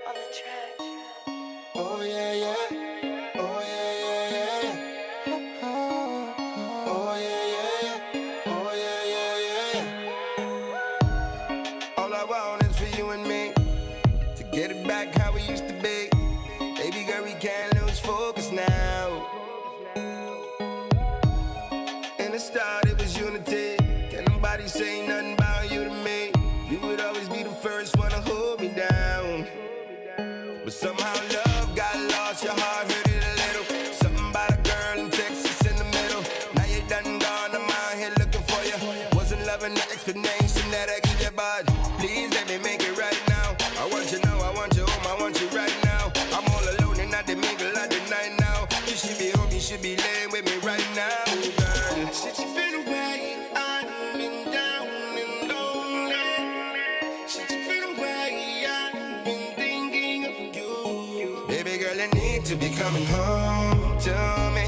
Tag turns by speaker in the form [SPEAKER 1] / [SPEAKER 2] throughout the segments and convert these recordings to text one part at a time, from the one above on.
[SPEAKER 1] on the track.
[SPEAKER 2] Oh yeah, yeah. Oh yeah, yeah, yeah. Oh yeah, yeah, yeah. Oh yeah, yeah, yeah. All I want is for you and me to get it back how we used to be. Baby girl, we can't lose focus now. In the start, it was unity. Can't nobody say nothing about you to me. You would always be the first one to hold me down. But somehow love got lost, your heart hurt it a little. Something about a girl in Texas in the middle. Now you done gone, I'm out here looking for you. Wasn't loving the explanation that I give you, but please let me make it right now. I want you now, I want you home, I want you right now. I'm all alone and I didn't mingle at the night now. You should be home, you should be laying with me right now, girl. Since you've been away, I've been down and lonely. Since you've been away, I've been thinking of you. Baby girl, I need to be coming home to me.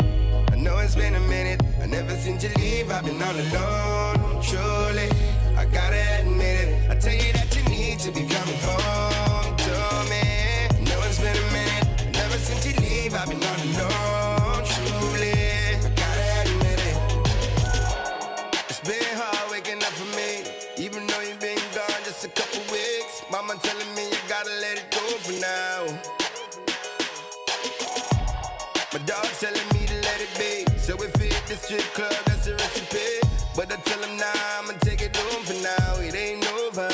[SPEAKER 2] I know it's been a minute, I never seen you leave, I've been all alone, truly. I gotta admit it, I tell you that you need to be coming home to me. I know it's been a minute, I never seen you leave, I've been all alone, truly. I gotta admit it. It's been hard waking up for me, even though you've been gone just a couple weeks. Mama telling me you gotta let it go for now. My dog's telling me to let it be. So if we hit the strip club, that's a recipe. But I tell him nah, I'ma take it home for now. It ain't over.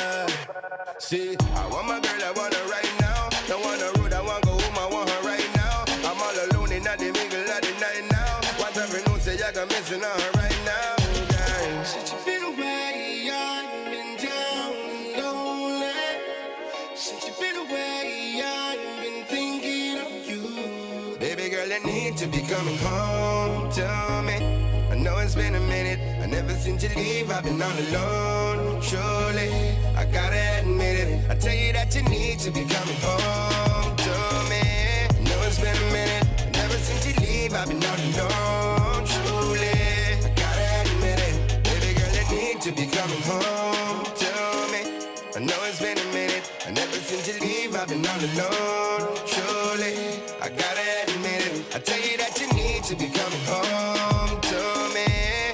[SPEAKER 2] See, I want my girl, I want her right now. Don't want her rude, I want go home, I want her right now. I'm all alone and not the mingle of the night now. What every note say I got missing on her right now, guys. Since you've been away, I've been down and lonely. Since you've been away, I've been thinking of you. Baby girl, I need to be coming home to me. I know it's been a minute, I never seen you leave, I've been all alone, truly. I gotta admit it, I tell you that you need to be coming home to me. I know it's been a minute, I never seen you leave, I've been all alone, truly. I gotta admit it, baby girl, I need to be coming home to me. I know it's been a minute, I never seen you leave, I've been all alone, truly. I gotta admit it, I tell you that you need to be coming home to me.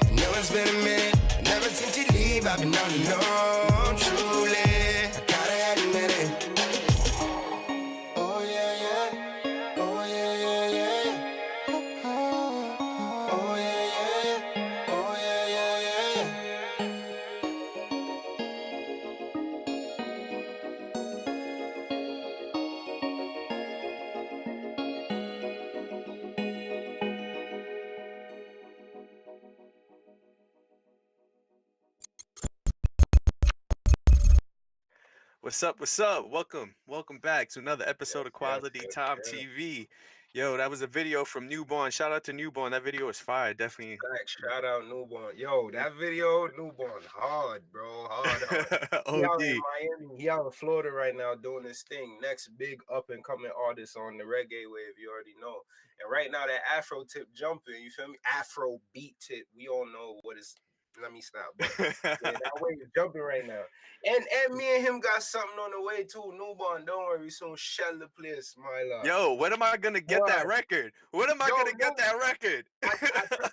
[SPEAKER 2] I know it's been a minute, I never seen you leave, I've been all alone, truly. I gotta admit it. Oh yeah, yeah. Oh yeah, yeah, yeah. Oh yeah, yeah, yeah. Oh yeah, yeah, yeah.
[SPEAKER 3] What's up? What's up? Welcome back to another episode of Quality Time TV. Yo, that was a video from Newborn. Shout out to Newborn. That video was fire. Definitely.
[SPEAKER 4] Thanks, shout out Newborn. Yo, that video, Newborn, hard, bro. Hard. He out in
[SPEAKER 3] OD.
[SPEAKER 4] Miami. He out in Florida right now doing this thing. Next big up and coming artist on the reggae wave, you already know. And right now, that Afro tip jumping, you feel me? Afro beat tip. We all know what is. Let me stop. But yeah, that way is jumping right now. And me and him got something on the way too. Newborn, don't worry, soon shell the place, my love.
[SPEAKER 3] Yo, when am I gonna get that record? When am I gonna get that record?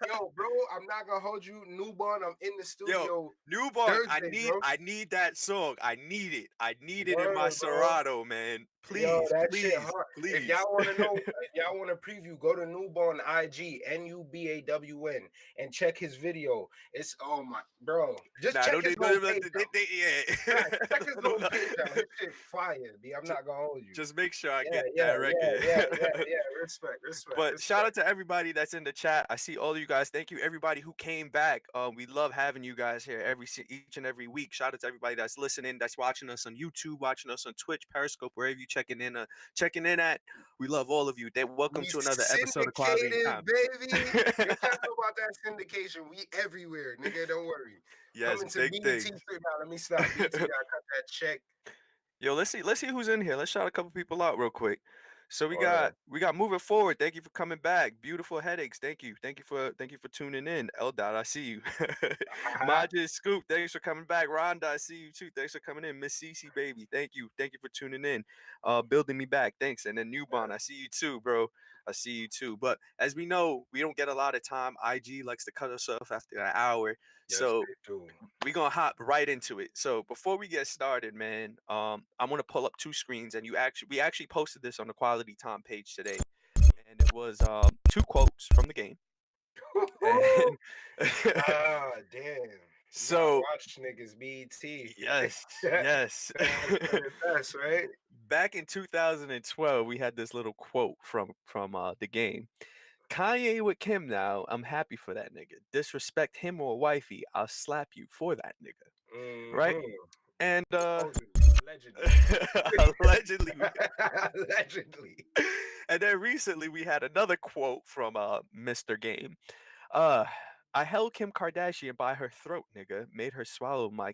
[SPEAKER 4] Yo, bro, I'm not gonna hold you. Newborn, I'm in the studio.
[SPEAKER 3] Yo, Newborn,
[SPEAKER 4] Thursday,
[SPEAKER 3] I need that song. I need it in
[SPEAKER 4] Word,
[SPEAKER 3] my
[SPEAKER 4] bro.
[SPEAKER 3] Serato, man. Please,
[SPEAKER 4] Yo, that
[SPEAKER 3] please,
[SPEAKER 4] shit hard.
[SPEAKER 3] please.
[SPEAKER 4] If y'all want to know, if y'all want to preview, go to Newborn IG, NUBAWN, and check his video. It's oh my, bro. Just check his whole page out. Check his whole page out. His shit fire, B. I'm not gonna hold you.
[SPEAKER 3] Just make sure I get that record.
[SPEAKER 4] Yeah. Respect.
[SPEAKER 3] But shout out to everybody that's in the chat. I see all of you guys. Thank you, everybody who came back. We love having you guys here each and every week. Shout out to everybody that's listening, that's watching us on YouTube, watching us on Twitch, Periscope, wherever you checking in at. We love all of you. Welcome to another episode of Quality Time.
[SPEAKER 4] Baby. You can't know about that syndication. We everywhere, nigga. Don't worry.
[SPEAKER 3] Yes,
[SPEAKER 4] coming to
[SPEAKER 3] big
[SPEAKER 4] BET
[SPEAKER 3] things.
[SPEAKER 4] now. Let me stop. BET, I got that check.
[SPEAKER 3] Yo, let's see who's in here. Let's shout a couple people out real quick. So
[SPEAKER 4] Or
[SPEAKER 3] we got moving forward. Thank you for coming back. Beautiful headaches. Thank you for tuning in. L dot, I see you. Majid Scoop, thanks for coming back. Rhonda, I see you too. Thanks for coming in. Miss Cece, baby, thank you. Thank you for tuning in. Building me back. Thanks. And then Newbon, I see you too, bro. I see you too. But as we know, we don't get a lot of time. IG likes to cut us off after an hour.
[SPEAKER 4] yes,
[SPEAKER 3] So
[SPEAKER 4] they do.
[SPEAKER 3] we're gonna hop right into it. So before we get started, man, I'm gonna pull up two screens, and we actually posted this on the Quality Time page today, and it was two quotes from the game, and
[SPEAKER 4] Ah, damn. You gotta
[SPEAKER 3] so
[SPEAKER 4] watch niggas BT.
[SPEAKER 3] yes,
[SPEAKER 4] That's
[SPEAKER 3] yes.
[SPEAKER 4] the best, right?
[SPEAKER 3] Back in 2012, we had this little quote from the game. Kanye with Kim now. I'm happy for that nigga. Disrespect him or wifey, I'll slap you for that nigga. Right?
[SPEAKER 4] Mm-hmm.
[SPEAKER 3] And
[SPEAKER 4] Supposedly, allegedly,
[SPEAKER 3] allegedly.
[SPEAKER 4] allegedly.
[SPEAKER 3] And then recently we had another quote from Mr. Game. Uh I held Kim Kardashian by her throat, nigga. Made her swallow my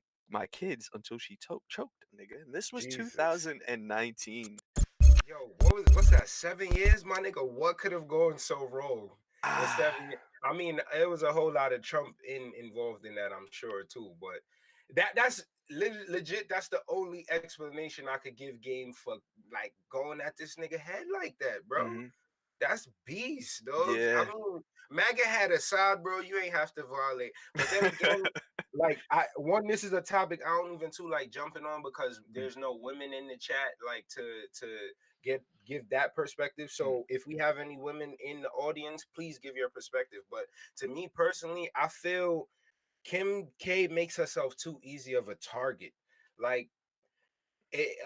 [SPEAKER 3] kids until she choked, nigga. And this was
[SPEAKER 4] Jesus.
[SPEAKER 3] 2019.
[SPEAKER 4] Yo, what's that? 7 years, my nigga. What could have gone so wrong in
[SPEAKER 3] Ah.
[SPEAKER 4] 7 years? I mean, it was a whole lot of Trump involved in that, I'm sure too. But that's legit. That's the only explanation I could give Game for like going at this nigga head like that, bro.
[SPEAKER 3] Mhm.
[SPEAKER 4] That's beast, dog. I
[SPEAKER 3] Yeah.
[SPEAKER 4] mean, MAGA had a side, bro. You ain't have to violate. But then again, like this is a topic I don't even too like jumping on because
[SPEAKER 3] Mm,
[SPEAKER 4] there's no women in the chat like to give that perspective.
[SPEAKER 3] mm.
[SPEAKER 4] So if we have any women in the audience, please give your perspective. But to me personally, I feel Kim K makes herself too easy of a target. Like it,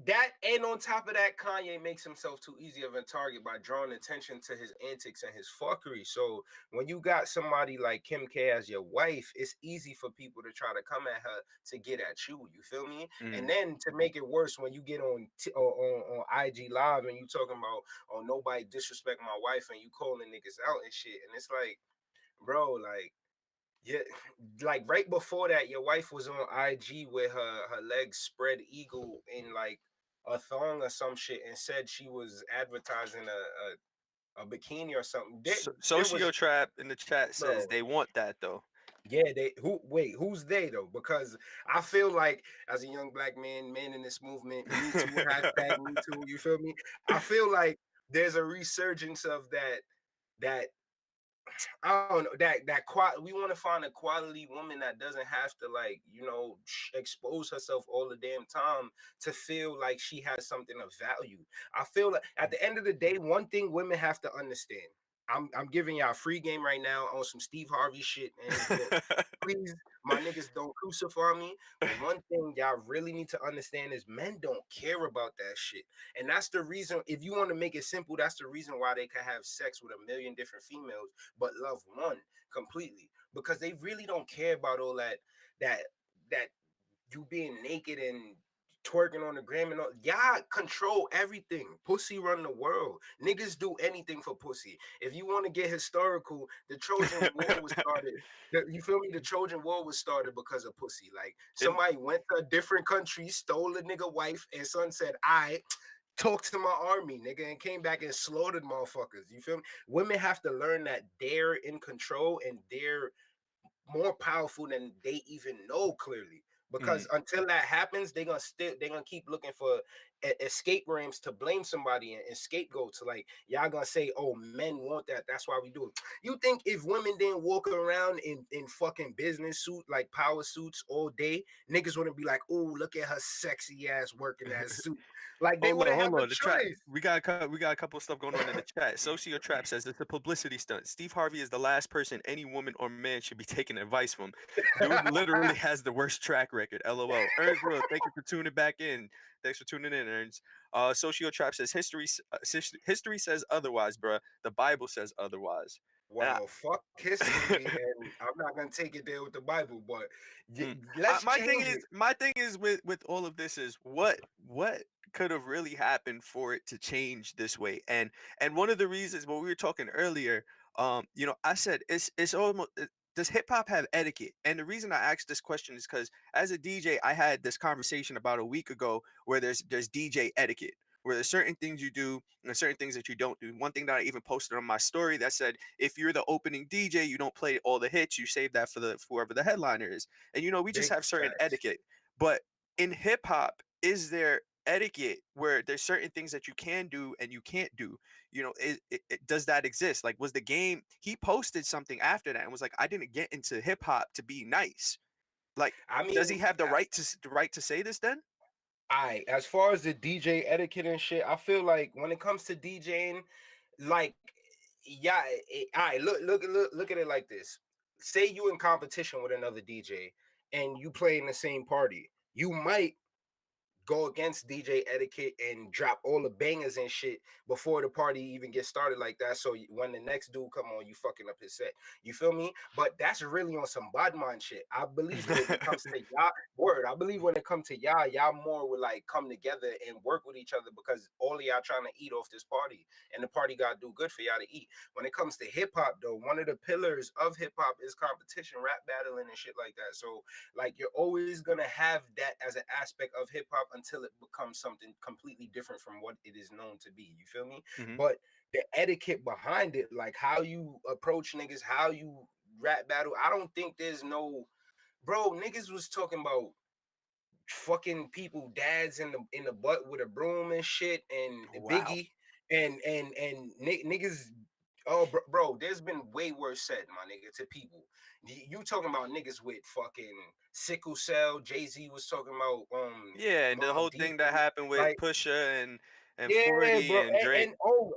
[SPEAKER 4] that, and on top of that, Kanye makes himself too easy of a target by drawing attention to his antics and his fuckery. So when you got somebody like Kim K as your wife, it's easy for people to try to come at her to get at you. You feel me? And
[SPEAKER 3] Mm.
[SPEAKER 4] then to make it worse, when you get on IG Live and you talking about, oh, nobody disrespect my wife, and you calling niggas out and shit, and it's like, bro, like, yeah, like right before that, your wife was on IG with her legs spread eagle in like a thong or some shit, and said she was advertising a bikini or something. There was,
[SPEAKER 3] Socio Trap in the chat says
[SPEAKER 4] bro.
[SPEAKER 3] they want that though.
[SPEAKER 4] Yeah, who's they though? Because I feel like as a young black man in this movement, me too, hashtag me too, you feel me? I feel like there's a resurgence of that I don't know we want to find a quality woman that doesn't have to like expose herself all the damn time to feel like she has something of value. I feel like at the end of the day, one thing women have to understand. I'm giving y'all a free game right now on some Steve Harvey shit and his book. Please, my niggas, don't crucify me. But one thing y'all really need to understand is men don't care about that shit. And that's the reason, if you want to make it simple, that's the reason why they can have sex with a million different females but love one completely, because they really don't care about all that that you being naked and twerking on the gram and all. Y'all control everything. Pussy run the world. Niggas do anything for pussy. If you want to get historical, the Trojan War was started. You feel me? The Trojan War was started because of pussy. Like
[SPEAKER 3] In
[SPEAKER 4] somebody went to a different country, stole a nigga wife, and son said, "I talk to my army, nigga," and came back and slaughtered motherfuckers. You feel me? Women have to learn that they're in control and they're more powerful than they even know clearly.
[SPEAKER 3] mm.
[SPEAKER 4] Because until that happens, they're gonna keep looking for escape ramps to blame somebody and scapegoats. Like y'all gonna say, "Oh, men want that. That's why we do it." You think if women didn't walk around in fucking business suit like power suits all day, niggas wouldn't be like, "Oh, look at her sexy ass working that suit." Like they wouldn't have
[SPEAKER 3] Hold
[SPEAKER 4] a
[SPEAKER 3] on. The trap.
[SPEAKER 4] choice.
[SPEAKER 3] We got a couple of stuff going on in the chat. Socio Trap says it's a publicity stunt. Steve Harvey is the last person any woman or man should be taking advice from. Dude literally has the worst track record. LOL. Ernst Will, thank you for tuning back in. Thanks for tuning in, Ernst. Socio Trap says history says otherwise, bruh. The Bible says otherwise. And
[SPEAKER 4] Well, fuck history, and I'm not gonna take it there with the Bible, but
[SPEAKER 3] Mm.
[SPEAKER 4] let's change it.
[SPEAKER 3] My thing is with all of this is what could have really happened for it to change this way. And one of the reasons, what we were talking earlier, I said it's almost does hip hop have etiquette? And the reason I asked this question is because as a DJ, I had this conversation about a week ago where there's DJ etiquette. where there's certain things you do and there's certain things that you don't do. One thing that I even posted on my story that said, if you're the opening DJ, you don't play all the hits, you save that for whoever the headliner is. And we just
[SPEAKER 4] Big
[SPEAKER 3] have certain
[SPEAKER 4] facts.
[SPEAKER 3] etiquette. But in hip hop, is there etiquette where there's certain things that you can do and you can't do? Does that exist? Like, was the game? He posted something after that and was like, I didn't get into hip hop to be nice. Like,
[SPEAKER 4] I
[SPEAKER 3] does
[SPEAKER 4] mean,
[SPEAKER 3] he have the right to say this then?
[SPEAKER 4] as far as the DJ etiquette and shit, I feel like when it comes to DJing, like, yeah, all right, look at it like this. Say you in competition with another DJ and you play in the same party. You might go against DJ etiquette and drop all the bangers and shit before the party even gets started like that. So when the next dude come on, you fucking up his set. You feel me? But that's really on some bad man shit. I believe when it comes to y'all, I believe when it comes to y'all more would like come together and work with each other because all of y'all trying to eat off this party and the party got to do good for y'all to eat. When it comes to hip hop though, one of the pillars of hip hop is competition, rap battling and shit like that. So like you're always gonna have that as an aspect of hip hop until it becomes something completely different from what it is known to be. You feel me?
[SPEAKER 3] Hmm.
[SPEAKER 4] But the etiquette behind it, like how you approach niggas, how you rap battle, I don't think there's no bro. Niggas was talking about fucking people dads in the butt with a broom and shit and
[SPEAKER 3] Wow.
[SPEAKER 4] Biggie and niggas. Oh, bro, there's been way worse said, my nigga, to people. You talking about niggas with fucking sickle cell? Jay-Z was talking about
[SPEAKER 3] Yeah, and the
[SPEAKER 4] Mob
[SPEAKER 3] whole
[SPEAKER 4] Deep,
[SPEAKER 3] thing that happened with
[SPEAKER 4] like
[SPEAKER 3] Pusha and
[SPEAKER 4] yeah,
[SPEAKER 3] 40
[SPEAKER 4] bro,
[SPEAKER 3] and Drake.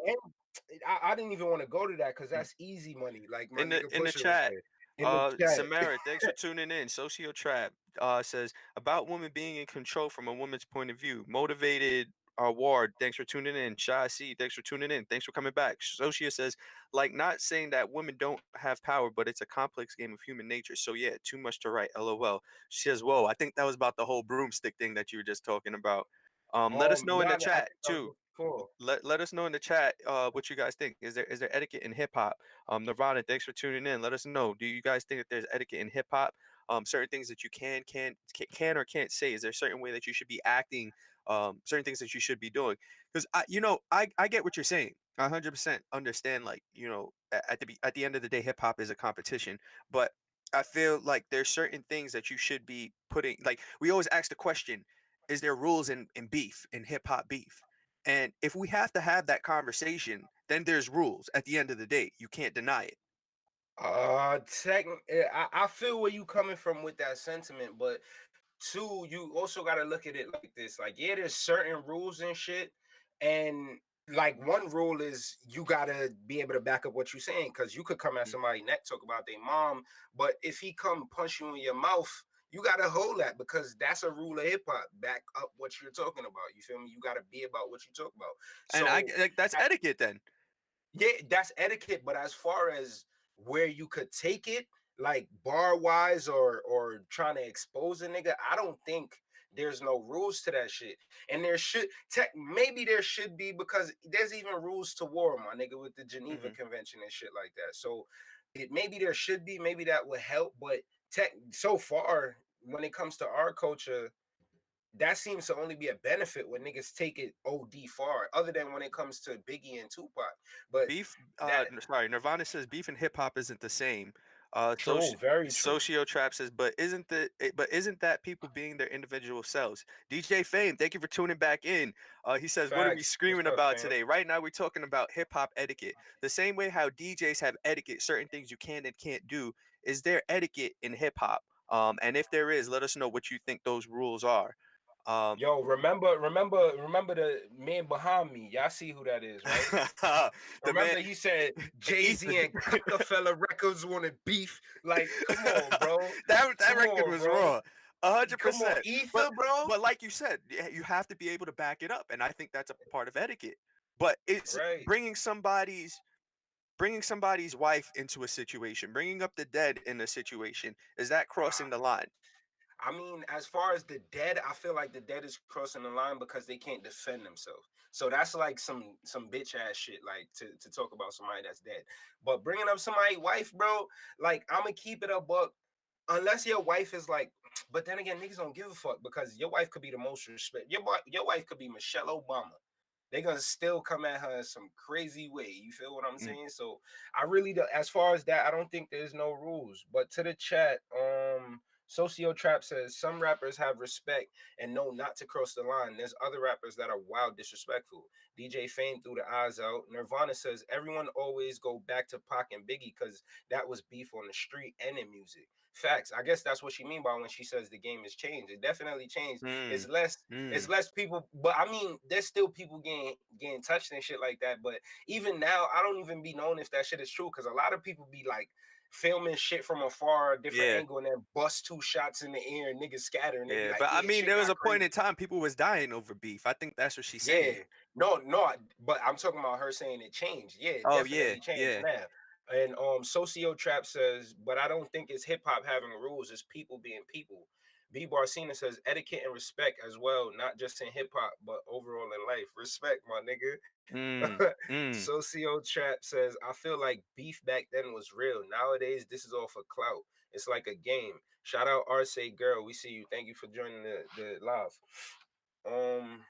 [SPEAKER 4] and I didn't even want to go to that because that's easy money. Like my nigga
[SPEAKER 3] In the
[SPEAKER 4] Pusha was
[SPEAKER 3] chat,
[SPEAKER 4] there in the chat.
[SPEAKER 3] Samara, thanks for tuning in. Socio Trap says about women being in control from a woman's point of view. Motivated Ward, thanks for tuning in. Shy C, thanks for tuning in. Thanks for coming back. Socia says, like, not saying that women don't have power, but it's a complex game of human nature. So yeah, too much to write. LOL. She says, whoa, I think that was about the whole broomstick thing that you were just talking about. Let us know in
[SPEAKER 4] No,
[SPEAKER 3] the
[SPEAKER 4] I
[SPEAKER 3] chat
[SPEAKER 4] think that
[SPEAKER 3] too.
[SPEAKER 4] was before.
[SPEAKER 3] Let us know in the chat what you guys think. Is there etiquette in hip hop? Nirvana, thanks for tuning in. Let us know. Do you guys think that there's etiquette in hip hop? Certain things that you can or can't say. Is there a certain way that you should be acting? Certain things that you should be doing? Because I get what you're saying. I 100% understand. Like, at the end of the day, hip hop is a competition, but I feel like there's certain things that you should be putting. Like, we always ask the question: is there rules in beef, in hip hop beef? And if we have to have that conversation, then there's rules. At the end of the day, you can't deny it.
[SPEAKER 4] I feel where you coming from with that sentiment, but two, you also got to look at it like this. Like, yeah, there's certain rules and shit, and like one rule is you gotta be able to back up what you're saying because you could come at
[SPEAKER 3] Mm.
[SPEAKER 4] somebody neck talk about their mom, but if he come punch you in your mouth, you gotta hold that because that's a rule of hip hop. Back up what you're talking about. You feel me? You gotta be about what you talk about.
[SPEAKER 3] And I
[SPEAKER 4] So
[SPEAKER 3] like that's
[SPEAKER 4] that,
[SPEAKER 3] etiquette then.
[SPEAKER 4] yeah, that's etiquette. But as far as where you could take it, like bar wise or trying to expose a nigga, I don't think there's no rules to that shit. And there should maybe there should be because there's even rules to war, my nigga, with the Geneva
[SPEAKER 3] Hmm.
[SPEAKER 4] Convention and shit like that. So maybe there should be, maybe that would help. But so far, when it comes to our culture, that seems to only be a benefit when niggas take it OD far, other than when it comes to Biggie and Tupac. But
[SPEAKER 3] Beef,
[SPEAKER 4] that
[SPEAKER 3] sorry, Nirvana says beef and hip hop isn't the same.
[SPEAKER 4] true, very true.
[SPEAKER 3] Socio Trap says, but isn't that people being their individual selves? DJ Fame, thank you for tuning back in. He says, what are we
[SPEAKER 4] Facts. What's
[SPEAKER 3] screaming
[SPEAKER 4] up,
[SPEAKER 3] about
[SPEAKER 4] fam?
[SPEAKER 3] today? Right now, we're talking about hip hop etiquette. The same way how DJs have etiquette, certain things you can and can't do. Is there etiquette in hip hop? And if there is, let us know what you think those rules are. Um,
[SPEAKER 4] Yo, remember the man behind me. Y'all see who that is, right?
[SPEAKER 3] the man,
[SPEAKER 4] Remember he said Jay-Z
[SPEAKER 3] Ethan.
[SPEAKER 4] and Rockefeller Records wanted beef. Like, come on, bro.
[SPEAKER 3] That
[SPEAKER 4] Come
[SPEAKER 3] record
[SPEAKER 4] on,
[SPEAKER 3] was
[SPEAKER 4] bro.
[SPEAKER 3] raw, a hundred
[SPEAKER 4] Come on,
[SPEAKER 3] percent. But
[SPEAKER 4] Ether, bro.
[SPEAKER 3] but like you said, you have to be able to back it up, and I think that's a part of etiquette. But it's
[SPEAKER 4] Right.
[SPEAKER 3] bringing somebody's wife into a situation, bringing up the dead in a situation. Is that crossing the line?
[SPEAKER 4] I mean, as far as the dead, I feel like the dead is crossing the line because they can't defend themselves. So that's like some bitch ass shit, like to talk about somebody that's dead. But bringing up somebody's wife, bro, like I'm gonna keep it a buck. Unless your wife is like, but then again, niggas don't give a fuck because your wife could be the most respect. Your wife could be Michelle Obama. they gonna still come at her in some crazy way. You feel what I'm saying? So I really do, as far as that, I don't think there's no rules. But to the chat, Socio Trap says some rappers have respect and know not to cross the line. There's other rappers that are wild disrespectful. DJ Fame threw the eyes out. Nirvana says everyone always go back to Pac and Biggie because that was beef on the street and in music. Facts. I guess that's what she mean by when she says the game has changed. It definitely changed.
[SPEAKER 3] Mm,
[SPEAKER 4] It's
[SPEAKER 3] mm.
[SPEAKER 4] less people, but I mean, there's still people getting touched and shit like that. But even now, I don't even be known if that shit is true because a lot of people be like filming shit from afar, different
[SPEAKER 3] Yeah,
[SPEAKER 4] angle, and then bust two shots in the air and niggas scatter and they be
[SPEAKER 3] yeah.
[SPEAKER 4] like,
[SPEAKER 3] But I
[SPEAKER 4] yeah,
[SPEAKER 3] mean,
[SPEAKER 4] shit
[SPEAKER 3] there was
[SPEAKER 4] got
[SPEAKER 3] a point
[SPEAKER 4] crazy.
[SPEAKER 3] in time people was dying over beef. I think that's what she's
[SPEAKER 4] Yeah,
[SPEAKER 3] saying.
[SPEAKER 4] no, but I'm talking about her saying it changed. Yeah, it
[SPEAKER 3] Oh yeah,
[SPEAKER 4] definitely changed
[SPEAKER 3] yeah.
[SPEAKER 4] now. And Socio Trap says, but I don't think it's hip hop having rules, it's people being people. B Barcina says etiquette and respect as well, not just in hip hop, but overall in life. Respect, my nigga.
[SPEAKER 3] Mm, mm.
[SPEAKER 4] Socio Trap says, I feel like beef back then was real. Nowadays, this is all for clout. It's like a game. Shout out Arce Girl. We see you. Thank you for joining the live. Um,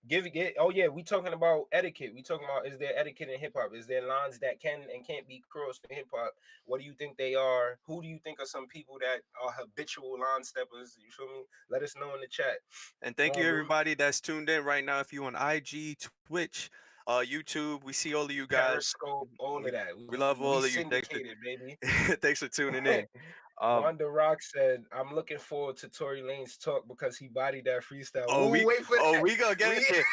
[SPEAKER 4] give it. Oh yeah, we talking about etiquette. We talking about, is there etiquette in hip hop? Is there lines that can and can't be crossed in hip hop? What do you think they are? Who do you think are some people that are habitual line steppers? You feel me? Let us know in the chat.
[SPEAKER 3] And thank you
[SPEAKER 4] Rem-
[SPEAKER 3] everybody that's tuned in right now. If you on IG, Twitch, YouTube, we see all of you guys.
[SPEAKER 4] Periscope, all of
[SPEAKER 3] We
[SPEAKER 4] that.
[SPEAKER 3] we
[SPEAKER 4] We
[SPEAKER 3] love
[SPEAKER 4] we
[SPEAKER 3] all of you. Thanks for
[SPEAKER 4] syndicated, baby.
[SPEAKER 3] thanks for tuning in. Um,
[SPEAKER 4] Wanda Rock said, "I'm looking forward to Tory Lanez talk because he bodied that freestyle."
[SPEAKER 3] oh
[SPEAKER 4] Ooh, wait for that.
[SPEAKER 3] we gonna get it
[SPEAKER 4] We
[SPEAKER 3] there.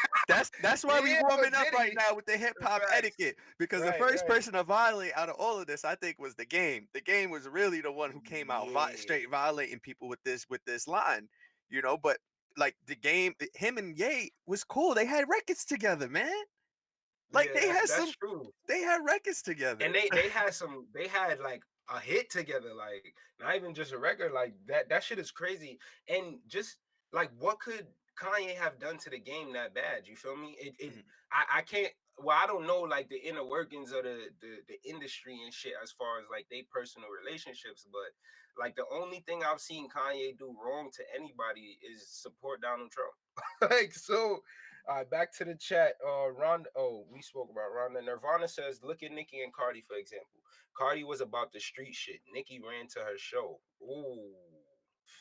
[SPEAKER 3] That's why we
[SPEAKER 4] yeah,
[SPEAKER 3] warming
[SPEAKER 4] but
[SPEAKER 3] up
[SPEAKER 4] did
[SPEAKER 3] right
[SPEAKER 4] he?
[SPEAKER 3] now with the hip hop
[SPEAKER 4] Facts.
[SPEAKER 3] etiquette because the
[SPEAKER 4] Right,
[SPEAKER 3] first
[SPEAKER 4] right.
[SPEAKER 3] person to violate out of all of this, I think, was the game. The game was really the one who came out
[SPEAKER 4] Yeah.
[SPEAKER 3] straight violating people with this line, But like the game, him and Ye was cool. They had records together, man. Like
[SPEAKER 4] Yeah, that's true.
[SPEAKER 3] they had records together.
[SPEAKER 4] And they had like a hit together, like not even just a record, like that shit is crazy. And just like what could Kanye have done to the game that bad? You feel me?
[SPEAKER 3] Mhm.
[SPEAKER 4] I can't, well, I don't know like the inner workings of the industry and shit as far as like they personal relationships, but like the only thing I've seen Kanye do wrong to anybody is support Donald Trump. Like so, back to the chat. Ron. Oh, we spoke about Ronda. Nirvana says, "Look at Nicki and Cardi, for example. Cardi was about the street shit. Nicki ran to her show. Ooh,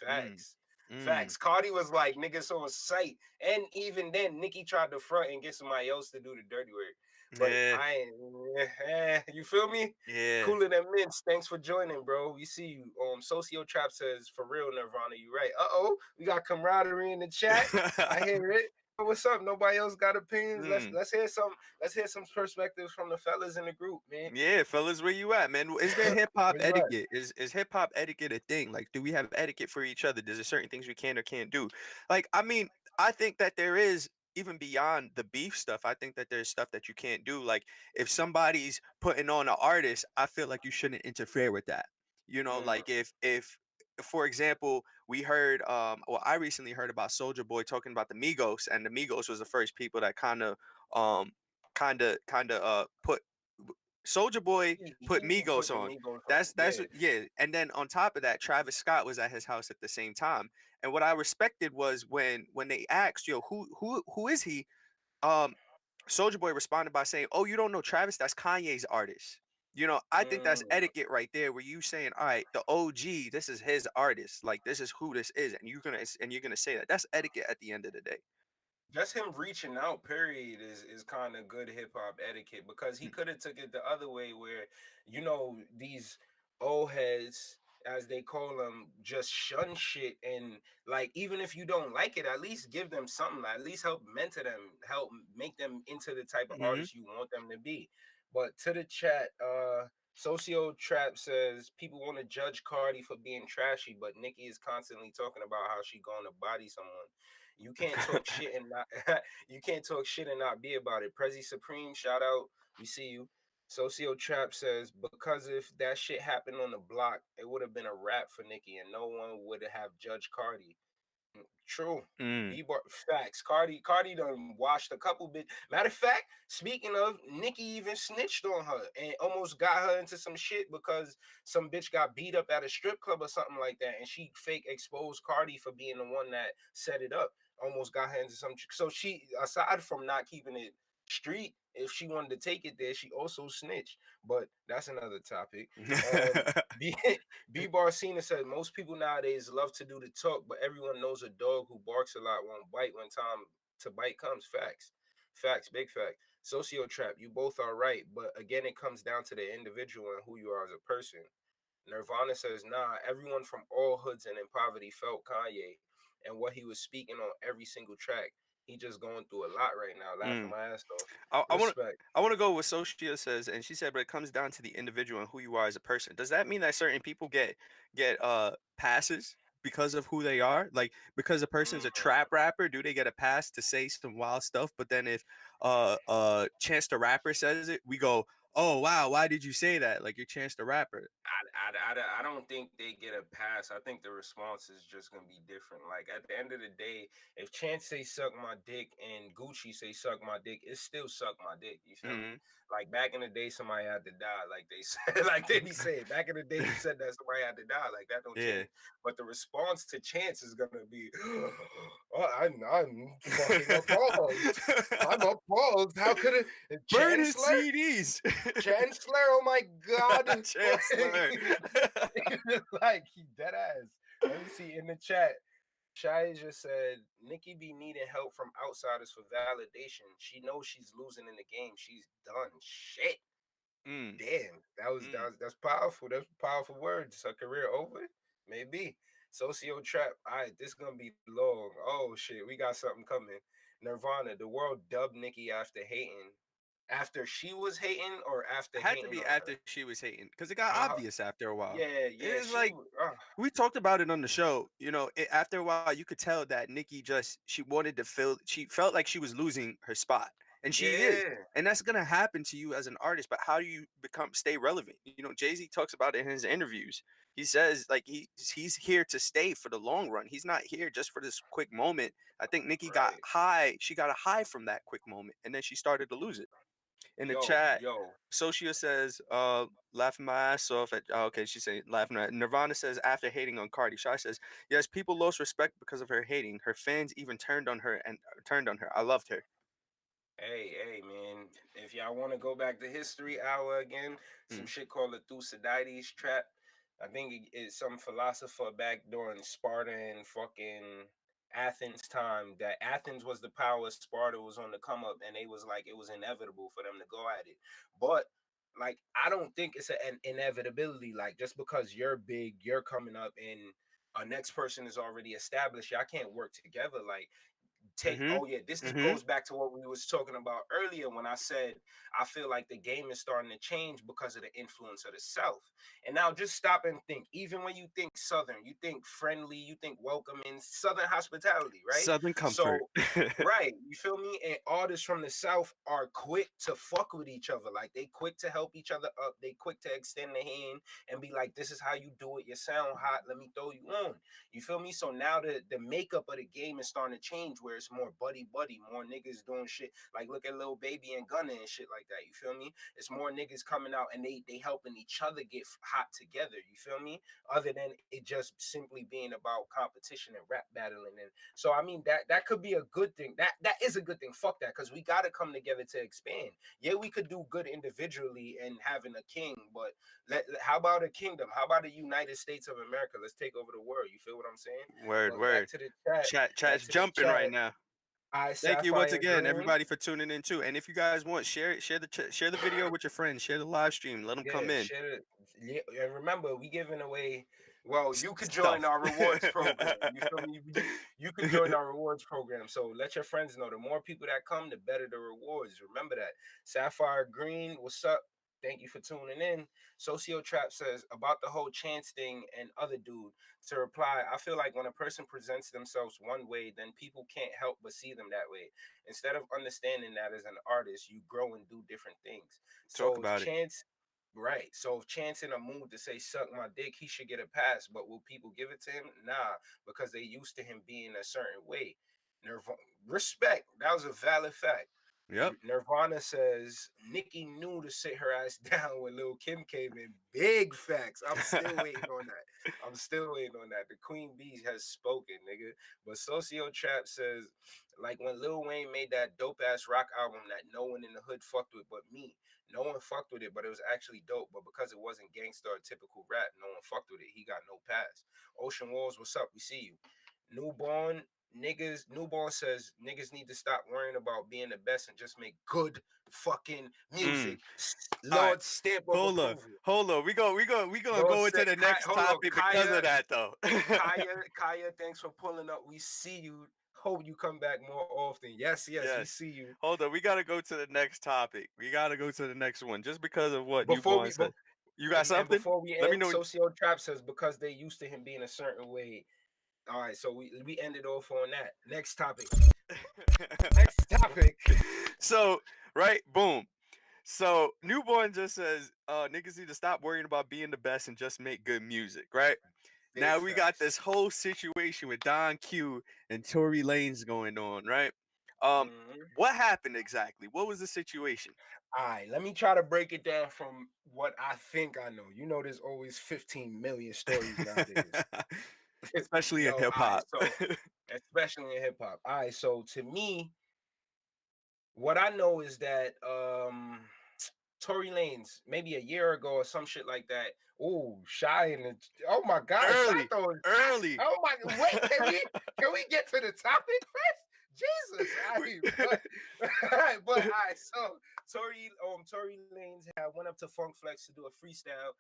[SPEAKER 3] Mm,
[SPEAKER 4] facts."
[SPEAKER 3] mm.
[SPEAKER 4] Facts. Cardi was like niggas on sight, and even then, Nicki tried to front and get somebody else to do the dirty work. But
[SPEAKER 3] Yeah,
[SPEAKER 4] I ain't. You feel me?
[SPEAKER 3] yeah.
[SPEAKER 4] Cooler than mints. Thanks for joining, bro. We see you. Socio Trap says, for real, Nirvana, you right. Uh-oh, we got camaraderie in the chat. I hear it. What's up? Nobody else got opinions. Let's
[SPEAKER 3] Mm.
[SPEAKER 4] let's hear some. Let's hear some perspectives from the fellas in the group, man.
[SPEAKER 3] Yeah, fellas, where you at, man? Is there hip hop
[SPEAKER 4] Where you at?
[SPEAKER 3] etiquette? Is hip hop etiquette a thing? Like, do we have etiquette for each other? There's certain things we can or can't do. Like, I mean, I think that there is even beyond the beef stuff. I think that there's stuff that you can't do. Like, if somebody's putting on an artist, I feel like you shouldn't interfere with that.
[SPEAKER 4] Mm,
[SPEAKER 3] Like if for example, we heard well, I recently heard about Soldier Boy talking about the Migos, and the Migos was the first people that um kind of put Soldier Boy put
[SPEAKER 4] he
[SPEAKER 3] Migos
[SPEAKER 4] put the
[SPEAKER 3] on.
[SPEAKER 4] Migos on.
[SPEAKER 3] That's
[SPEAKER 4] Yeah.
[SPEAKER 3] what, yeah. And then on top of that, Travis Scott was at his house at the same time. And what I respected was when they asked, "Yo, who is he?" Um, Soldier Boy responded by saying, "Oh, you don't know Travis? That's Kanye's artist." I think that's
[SPEAKER 4] Mm.
[SPEAKER 3] etiquette right there, where you saying, "All right, the OG, this is his artist. Like this is who this is," and you're gonna say that. That's etiquette at the end of the day.
[SPEAKER 4] Just him reaching out, period, is kind of good hip hop etiquette because he could have took it the other way, where these old heads, as they call them, just shun shit, and like even if you don't like it, at least give them something. At least help mentor them, help make them into the type of
[SPEAKER 3] Mm-hmm.
[SPEAKER 4] artist you want them to be. But to the chat, Socio Trap says people want to judge Cardi for being trashy, but Nicki is constantly talking about how she going to body someone. You can't talk shit and not you can't talk shit and not be about it. Prezi Supreme, shout out. We see you. Socio Trap says, because if that shit happened on the block, it would have been a wrap for Nicki and no one would have judged Cardi. True.
[SPEAKER 3] Mm.
[SPEAKER 4] B-bar facts. Cardi done washed a couple bit. Matter of fact, speaking of, Nicki even snitched on her and almost got her into some shit because some bitch got beat up at a strip club or something like that, and she fake exposed Cardi for being the one that set it up. Almost got her into some. So she, aside from not keeping it Street, if she wanted to take it there, she also snitched. But that's another topic. Um, B B Barcina said most people nowadays love to do the talk, but everyone knows a dog who barks a lot won't bite when time to bite comes. Facts. Facts, big fact. Socio trap, you both are right, but again it comes down to the individual and who you are as a person. Nirvana says, nah, everyone from all hoods and in poverty felt Kanye and what he was speaking on every single track. He just going through a lot right now, laughing
[SPEAKER 3] Mm.
[SPEAKER 4] my ass off.
[SPEAKER 3] I want to.
[SPEAKER 4] Respect.
[SPEAKER 3] I want to go with Sophia says, and she said, but it comes down to the individual and who you are as a person. Does that mean that certain people get passes because of who they are? Like because a person's a
[SPEAKER 4] Mm.
[SPEAKER 3] trap rapper, do they get a pass to say some wild stuff? But then if Chance the Rapper says it, we go, oh wow, why did you say that? Like you're Chance the Rapper.
[SPEAKER 4] I don't think they get a pass. I think the response is just gonna be different. Like at the end of the day, if Chance say suck my dick and Gucci say suck my dick, it's still suck my dick. You feel me?
[SPEAKER 3] Mm-hmm.
[SPEAKER 4] Like back in the day, somebody had to die. Like they said, like they be saying, back in the day, you said that somebody had to die. Like that don't
[SPEAKER 3] Yeah.
[SPEAKER 4] change. But the response to Chance is gonna be, oh, I'm fucking appalled. I'm appalled. How could it,
[SPEAKER 3] Burn his
[SPEAKER 4] Chancellor?
[SPEAKER 3] CDs.
[SPEAKER 4] Chancellor, oh my God.
[SPEAKER 3] Chancellor.
[SPEAKER 4] Like he dead ass. Let me see in the chat. Shai just said Nikki be needing help from outsiders for validation. She knows she's losing in the game. She's done. Shit.
[SPEAKER 3] Mm,
[SPEAKER 4] Damn.
[SPEAKER 3] mm.
[SPEAKER 4] That's powerful. That's powerful words. Her career over? Maybe. Socio trap. All right, this gonna be long. Oh shit, we got something coming. Nirvana, the world dubbed Nikki after hating. After she was hating or after
[SPEAKER 3] Had to
[SPEAKER 4] hating
[SPEAKER 3] be
[SPEAKER 4] on her?
[SPEAKER 3] after she was hating because it got
[SPEAKER 4] Uh,
[SPEAKER 3] obvious after a while.
[SPEAKER 4] yeah,
[SPEAKER 3] It
[SPEAKER 4] yeah,
[SPEAKER 3] is like we talked about it on the show. You know, after a while, you could tell that Nikki just she wanted to feel. She felt like she was losing her spot, and she is.
[SPEAKER 4] yeah,
[SPEAKER 3] And that's gonna happen to you as an artist. But how do you stay relevant? You know, Jay-Z talks about it in his interviews. He says like he's here to stay for the long run. He's not here just for this quick moment. I think Nikki got
[SPEAKER 4] right.
[SPEAKER 3] high. She got a high from that quick moment, and then she started to lose it. In the
[SPEAKER 4] Yo,
[SPEAKER 3] chat,
[SPEAKER 4] yo.
[SPEAKER 3] Socia says, laughing my ass off at, oh, okay, she's saying laughing at, Nirvana says, after hating on Cardi. Shy says, yes, people lost respect because of her hating. Her fans even turned on her and turned on her. I loved her.
[SPEAKER 4] Hey, man. If y'all want to go back to history hour again, some
[SPEAKER 3] Mm.
[SPEAKER 4] shit called the Thucydides trap. I think it's some philosopher back during Sparta and fucking Athens time that Athens was the power, Sparta was on the come up, and they was like it was inevitable for them to go at it. But like I don't think it's an inevitability. Like just because you're big, you're coming up and a next person is already established, y'all can't work together. Like take
[SPEAKER 3] Mm-hmm.
[SPEAKER 4] oh yeah this
[SPEAKER 3] Mm-hmm.
[SPEAKER 4] goes back to what we was talking about earlier when I said I feel like the game is starting to change because of the influence of the South. And now just stop and think, even when you think Southern, you think friendly, you think welcoming, Southern hospitality, right?
[SPEAKER 3] Southern comfort.
[SPEAKER 4] So right, you feel me? And artists from the South are quick to fuck with each other. Like they quick to help each other up. They quick to extend the hand and be like, this is how you do it. You sound hot. Let me throw you on. You feel me? So now the makeup of the game is starting to change where it's more buddy, more niggas doing shit. Like look at Lil Baby and Gunna and shit like that. You feel me? It's more niggas coming out and they helping each other get hot together. You feel me? Other than it just simply being about competition and rap battling. And so I mean that could be a good thing. That is a good thing. Fuck that, because we gotta come together to expand. Yeah, we could do good individually and having a king, but how about a kingdom? How about the United States of America? Let's take over the world. You feel what I'm saying?
[SPEAKER 3] Word,
[SPEAKER 4] But back
[SPEAKER 3] word.
[SPEAKER 4] to the chat. Back
[SPEAKER 3] Chat's
[SPEAKER 4] to the
[SPEAKER 3] jumping right
[SPEAKER 4] chat.
[SPEAKER 3] now.
[SPEAKER 4] I
[SPEAKER 3] Thank you once
[SPEAKER 4] Sapphire
[SPEAKER 3] again,
[SPEAKER 4] Green.
[SPEAKER 3] everybody, for tuning in too. And if you guys want, share the video with your friends, share the live stream, let them come
[SPEAKER 4] Yeah,
[SPEAKER 3] in.
[SPEAKER 4] share it. Yeah, and remember, we giving away. Well, you could join
[SPEAKER 3] Stuff.
[SPEAKER 4] our rewards program. You feel me? You could join our rewards program. So let your friends know. The more people that come, the better the rewards. Remember that. Sapphire Green, what's up? Thank you for tuning in. Socio Trap says about the whole chance thing and other dude. To reply, I feel like when a person presents themselves one way, then people can't help but see them that way. Instead of understanding that as an artist, you grow and do different things.
[SPEAKER 3] Talk
[SPEAKER 4] So if
[SPEAKER 3] about it.
[SPEAKER 4] Chance, right? So if Chance in a mood to say "suck my dick," he should get a pass. But will people give it to him? Nah, because they used to him being a certain way. Respect. That was a valid fact.
[SPEAKER 3] Yep.
[SPEAKER 4] Nirvana says Nicki knew to sit her ass down when Lil Kim came in. Big facts. I'm still waiting on that. I'm still waiting on that. The Queen Bee has spoken, nigga. But Socio Trap says, like when Lil Wayne made that dope ass rock album that no one in the hood fucked with but me. No one fucked with it, but it was actually dope. But because it wasn't gangsta or typical rap, no one fucked with it. He got no pass. Ocean Walls, what's up? We see you. Newborn says niggas need to stop worrying about being the best and just make good fucking music.
[SPEAKER 3] All right.
[SPEAKER 4] Lord stamp of approval.
[SPEAKER 3] Hold on. We gonna
[SPEAKER 4] Lord
[SPEAKER 3] go into
[SPEAKER 4] said-
[SPEAKER 3] the next
[SPEAKER 4] hold on,
[SPEAKER 3] topic because of that though.
[SPEAKER 4] Kaya, thanks for pulling up. We see you. Hope you come back more often. Yes, we see you.
[SPEAKER 3] Hold on. We gotta go to the next topic. We gotta go to the next one just because of what
[SPEAKER 4] Before
[SPEAKER 3] Newborn
[SPEAKER 4] we
[SPEAKER 3] said. You got
[SPEAKER 4] and
[SPEAKER 3] something?
[SPEAKER 4] before we
[SPEAKER 3] Let me
[SPEAKER 4] end,
[SPEAKER 3] know.
[SPEAKER 4] Socio Trap says because they used to him being a certain way. All right, so we ended off on that. Next topic. Next topic.
[SPEAKER 3] So, right, boom. So Newborn just says, niggas need to stop worrying about being the best and just make good music, right? Now we got this whole situation with Don Q and Tory Lanez going on, right? What happened exactly? What was the situation?
[SPEAKER 4] All right, let me try to break it down from what I think I know. You know, there's always 15 million stories nowadays.
[SPEAKER 3] Especially in hip hop.
[SPEAKER 4] So especially in hip hop. All right, so to me, what I know is that Tory Lanez, maybe a year ago or some shit like that. Oh, Shy and oh my god,
[SPEAKER 3] early.
[SPEAKER 4] Oh my, wait, can we get to the topic first? Jesus, but all right, so Tory Lanez had went up to Funk Flex to do a freestyle.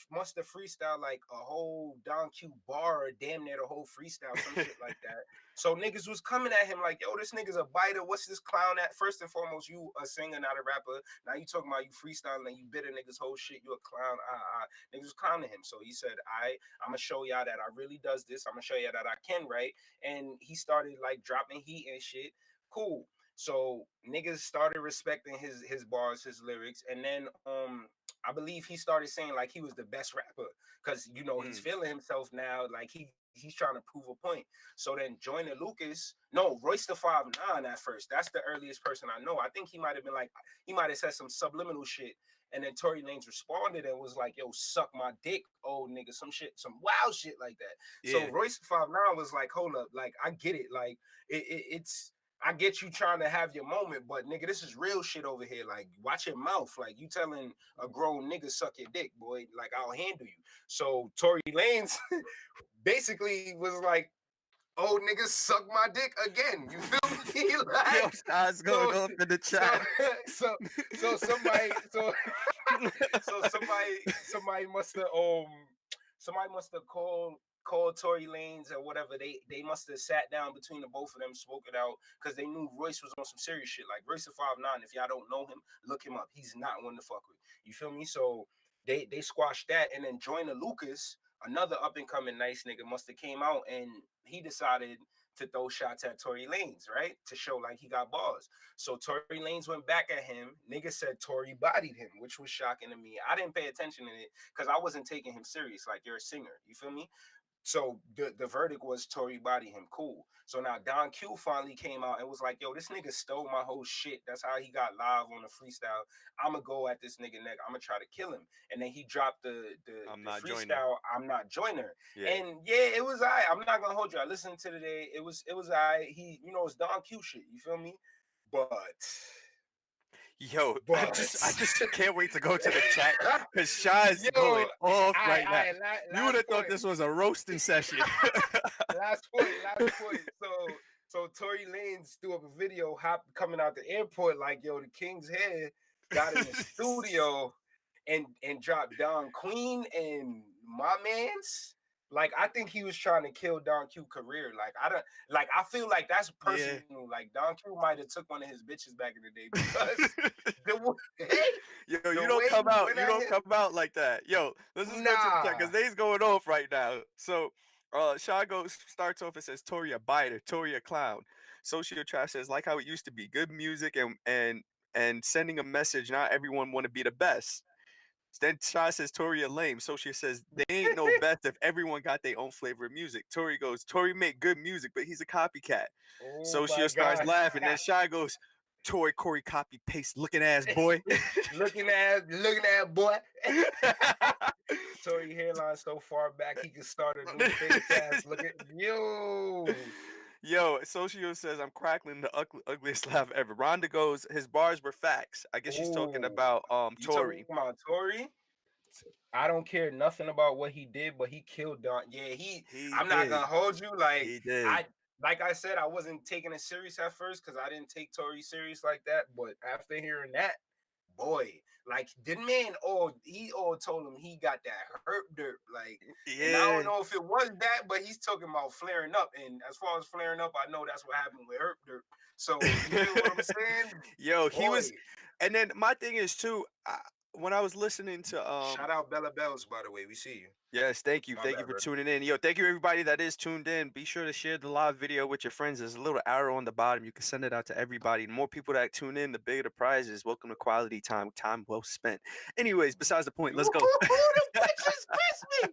[SPEAKER 4] Must have freestyle like a whole Don Q bar, or damn near the whole freestyle, some shit like that. So niggas was coming at him like, yo, this nigga's a biter. What's this clown at? First and foremost, you a singer, not a rapper. Now you talking about you freestyling and you bitter niggas whole shit. You a clown. Niggas was clowning him. So he said, I'm gonna show y'all that I really does this. I'm gonna show y'all that I can write. And he started like dropping heat and shit. Cool. So niggas started respecting his bars, his lyrics, and then I believe he started saying like he was the best rapper because you know he's feeling himself now, like he's trying to prove a point. So then Joyner Lucas, no, Royce the 5'9" at first. That's the earliest person I know. I think he might have been like, he might have said some subliminal shit. And then Tory Lanez responded and was like, yo, suck my dick, old nigga, some shit, some wild shit like that. Yeah. So Royce the 5'9" was like, hold up, like, I get it. Like, it's I get you trying to have your moment, but nigga, this is real shit over here. Like, watch your mouth. Like, you telling a grown nigga suck your dick, boy. Like, I'll handle you. So Tory Lanez basically was like, oh, niggas suck my dick again. You feel me? Like,
[SPEAKER 3] yo, Shy's going off in the chat.
[SPEAKER 4] So somebody must have called Tory Lanez or whatever. They must have sat down between the both of them, spoke it out, because they knew Royce was on some serious shit. Like Royce the 5'9", if y'all don't know him, look him up. He's not one to fuck with. You feel me? So they squashed that, and then Joyner Lucas, another up and coming nice nigga, must have came out and he decided to throw shots at Tory Lanez, right? To show like he got bars. So Tory Lanez went back at him. Nigga said Tory bodied him, which was shocking to me. I didn't pay attention to it because I wasn't taking him serious. Like, you're a singer. You feel me? So the verdict was Tory body him. Cool. So now Don Q finally came out and was like, yo, this nigga stole my whole shit. That's how he got live on the freestyle. I'ma go at this nigga neck. I'ma try to kill him. And then he dropped the freestyle, Joyner. I'm not Joyner. Yeah. And yeah, it was I'm not gonna hold you. I listened to today. It was he, you know, it's Don Q shit. You feel me? But
[SPEAKER 3] yo, I just can't wait to go to the chat because Shy's going off right now. You would have thought this was a roasting session.
[SPEAKER 4] Last point. So Tory Lanez threw up a video coming out the airport like, yo, the King's hair got in the studio and dropped Don Queen and my man's. Like, I think he was trying to kill Don Q career. I feel like that's personal. Yeah. Like, Don Q might have took one of his bitches back in the day because
[SPEAKER 3] you don't come out like that. Yo, let's just go to the chat because they's going off right now. So Shy starts off and says Tory a biter, Tory a clown. Socio Trash says, like how it used to be, good music and sending a message. Not everyone want to be the best. Then Shy says Tory a lame. Socia says they ain't no best if everyone got their own flavor of music. Tory goes, Tory make good music, but he's a copycat. Socia starts laughing. Then Shy goes, Tory Corey copy paste looking ass boy.
[SPEAKER 4] looking at boy. Tory hairline so far back he could start a new face ass. Look at yo.
[SPEAKER 3] Yo, Socio says I'm crackling the ugliest laugh ever. Rhonda goes, his bars were facts. I guess she's talking
[SPEAKER 4] Ooh.
[SPEAKER 3] about
[SPEAKER 4] You
[SPEAKER 3] Tory.
[SPEAKER 4] talking about Tory? I don't care nothing about what he did, but he killed Don. Yeah, I'm not gonna hold you. Like
[SPEAKER 3] He did.
[SPEAKER 4] Like I said, I wasn't taking it serious at first because I didn't take Tory serious like that. But after hearing that, boy, like the man he told him he got that herp dirt. Like,
[SPEAKER 3] Yeah.
[SPEAKER 4] and I don't know if it was that, but he's talking about flaring up. And as far as flaring up, I know that's what happened with herp dirt. So you feel what I'm saying?
[SPEAKER 3] Yo, he was, and then my thing is too. When I was listening to
[SPEAKER 4] shout out Bella Bells, by the way, we see you.
[SPEAKER 3] Yes, thank you for tuning in. Yo, thank you everybody that is tuned in. Be sure to share the live video with your friends. There's a little arrow on the bottom. You can send it out to everybody. The more people that tune in, the bigger the prizes. Welcome to quality time. Time well spent. Anyways, besides the point, let's go.
[SPEAKER 4] The bitches kiss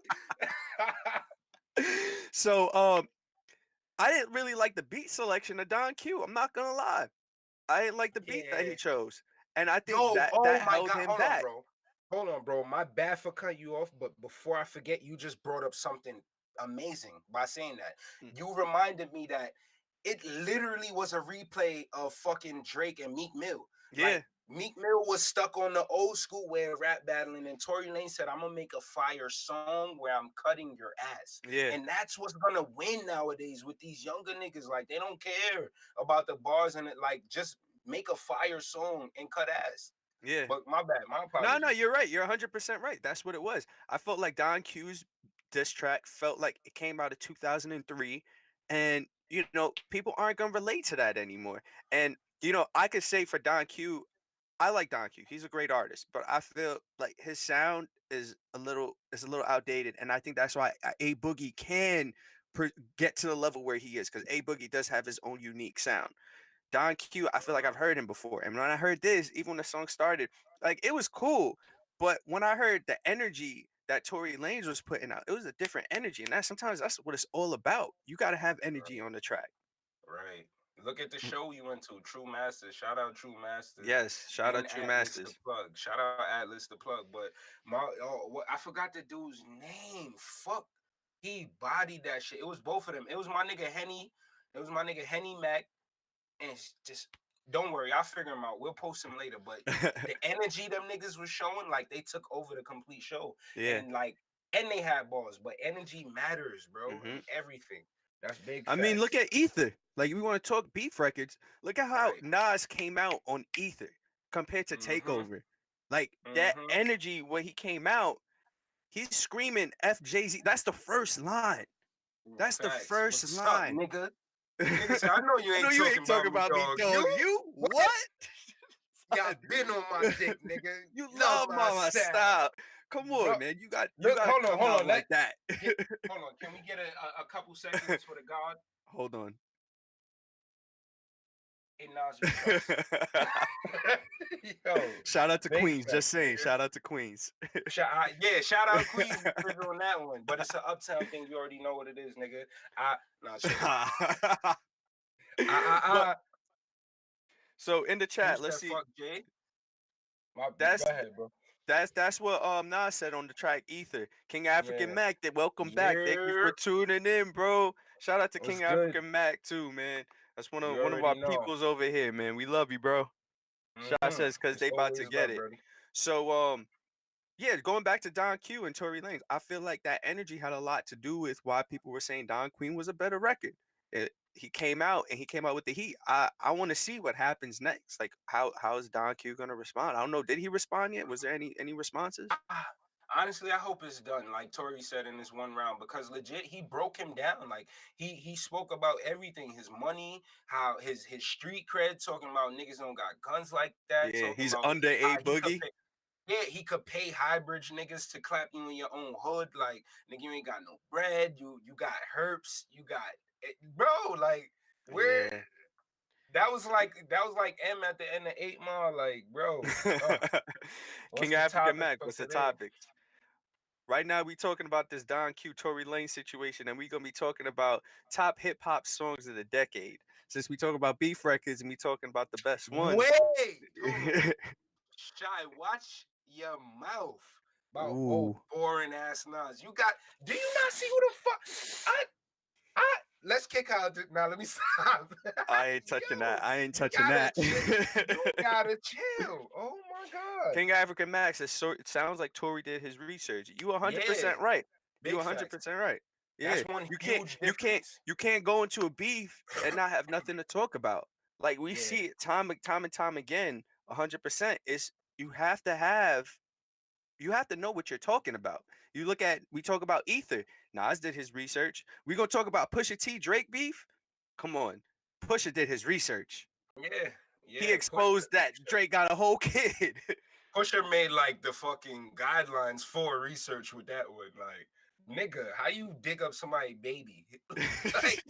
[SPEAKER 4] me.
[SPEAKER 3] So, I didn't really like the beat selection of Don Q. I'm not gonna lie. I didn't like the beat that he chose, and I think that held him back.
[SPEAKER 4] Hold on, bro. My bad for cutting you off, but before I forget, you just brought up something amazing by saying that. You reminded me that it literally was a replay of fucking Drake and Meek Mill.
[SPEAKER 3] Yeah.
[SPEAKER 4] Like, Meek Mill was stuck on the old school way of rap battling, and Tory Lanez said, I'm gonna make a fire song where I'm cutting your ass.
[SPEAKER 3] Yeah.
[SPEAKER 4] And that's what's gonna win nowadays with these younger niggas. Like, they don't care about the bars and it, like, just make a fire song and cut ass.
[SPEAKER 3] Yeah.
[SPEAKER 4] But my bad. My apologies.
[SPEAKER 3] No, you're right. You're 100% right. That's what it was. I felt like Don Q's diss track felt like it came out of 2003, and you know people aren't gonna relate to that anymore. And you know I could say for Don Q, I like Don Q. He's a great artist, but I feel like his sound is a little outdated, and I think that's why A Boogie can get to the level where he is, because A Boogie does have his own unique sound. Don Q, I feel like I've heard him before. And when I heard this, even when the song started, like it was cool. But when I heard the energy that Tory Lanez was putting out, it was a different energy. And sometimes that's what it's all about. You gotta have energy on the track.
[SPEAKER 4] Right. Look at the show you went to, True Masters. Shout out True Masters.
[SPEAKER 3] Yes, shout out True Masters.
[SPEAKER 4] Plug. Shout out Atlas the plug. But I forgot the dude's name. Fuck. He bodied that shit. It was both of them. It was my nigga Henny. It was my nigga Henny Mac. And just don't worry, I'll figure them out. We'll post them later. But the energy them niggas was showing, like they took over the complete show.
[SPEAKER 3] Yeah.
[SPEAKER 4] And they had balls, but energy matters, bro. In everything. That's big.
[SPEAKER 3] I mean, look at Ether. Like, we want to talk beef records. Look at how Nas came out on Ether compared to Takeover. Like that energy when he came out, he's screaming FJZ. That's the first line. That's the first line,
[SPEAKER 4] nigga. Nigga, I know you ain't talking about me, dog.
[SPEAKER 3] You what?
[SPEAKER 4] Y'all been on my dick, nigga.
[SPEAKER 3] You love my style. Come on, bro, man. You got hold on like that.
[SPEAKER 4] Hold on. Can we get a couple seconds for the God?
[SPEAKER 3] Hold on.
[SPEAKER 4] Hey, Nas. Yo,
[SPEAKER 3] shout out to Queens. Just saying. Shout out to Queens.
[SPEAKER 4] Shout out Queens on that one. But it's an uptown thing. You already know what it is, nigga.
[SPEAKER 3] So in the chat, let's see.
[SPEAKER 4] Fuck Jay? Go ahead, bro.
[SPEAKER 3] That's what Nas said on the track Ether. King African Mac, welcome back. Thank you for tuning in, bro. Shout out to King African Mac too, man. That's one of our peoples over here, man. We love you, bro. Shot says because they about to get it. So yeah, going back to Don Q and Tory Lanez, I feel like that energy had a lot to do with why people were saying Don Queen was a better record. He came out with the heat. I want to see what happens next. Like how is Don Q gonna respond? I don't know. Did he respond yet? Was there any responses?
[SPEAKER 4] Honestly, I hope it's done, like Tory said in this one round, because legit he broke him down. Like he spoke about everything, his money, how his street cred, talking about niggas don't got guns like that.
[SPEAKER 3] Yeah, he's under A Boogie.
[SPEAKER 4] He could pay high bridge niggas to clap you in your own hood. Like, nigga, you ain't got no bread. You got herps. You got bro. Like, where? Yeah. That was like M at the end of 8 Mile. Like, bro.
[SPEAKER 3] King African Mac. What's the topic? Right now, we talking about this Don Q Tory Lanez situation, and we gonna be talking about top hip hop songs of the decade. Since we talk about beef records and we talking about the best ones.
[SPEAKER 4] Wait, hold on. Shy, watch your mouth about old
[SPEAKER 3] Ooh.
[SPEAKER 4] boring ass Nas. You got? Do you not see who the fuck? Let's kick out. Now let me stop.
[SPEAKER 3] I ain't touching that. I ain't
[SPEAKER 4] You
[SPEAKER 3] touching
[SPEAKER 4] gotta
[SPEAKER 3] that.
[SPEAKER 4] chill. You gotta chill. Oh my god.
[SPEAKER 3] King African Max, it sounds like Tory did his research. You 100%
[SPEAKER 4] Yeah,
[SPEAKER 3] right.
[SPEAKER 4] big
[SPEAKER 3] You
[SPEAKER 4] facts.
[SPEAKER 3] 100% right. Yeah,
[SPEAKER 4] That's one huge difference.
[SPEAKER 3] you can't go into a beef and not have nothing to talk about. Like we
[SPEAKER 4] Yeah.
[SPEAKER 3] see it time and time again. 100% is you have to know what you're talking about. We talk about Ether. Nas did his research. We gonna talk about Pusha T Drake beef. Come on, Pusha did his research.
[SPEAKER 4] Yeah, yeah.
[SPEAKER 3] He exposed that Drake got a whole kid.
[SPEAKER 4] Pusha made like the fucking guidelines for research with that one. Like, nigga, how you dig up somebody's baby? Like,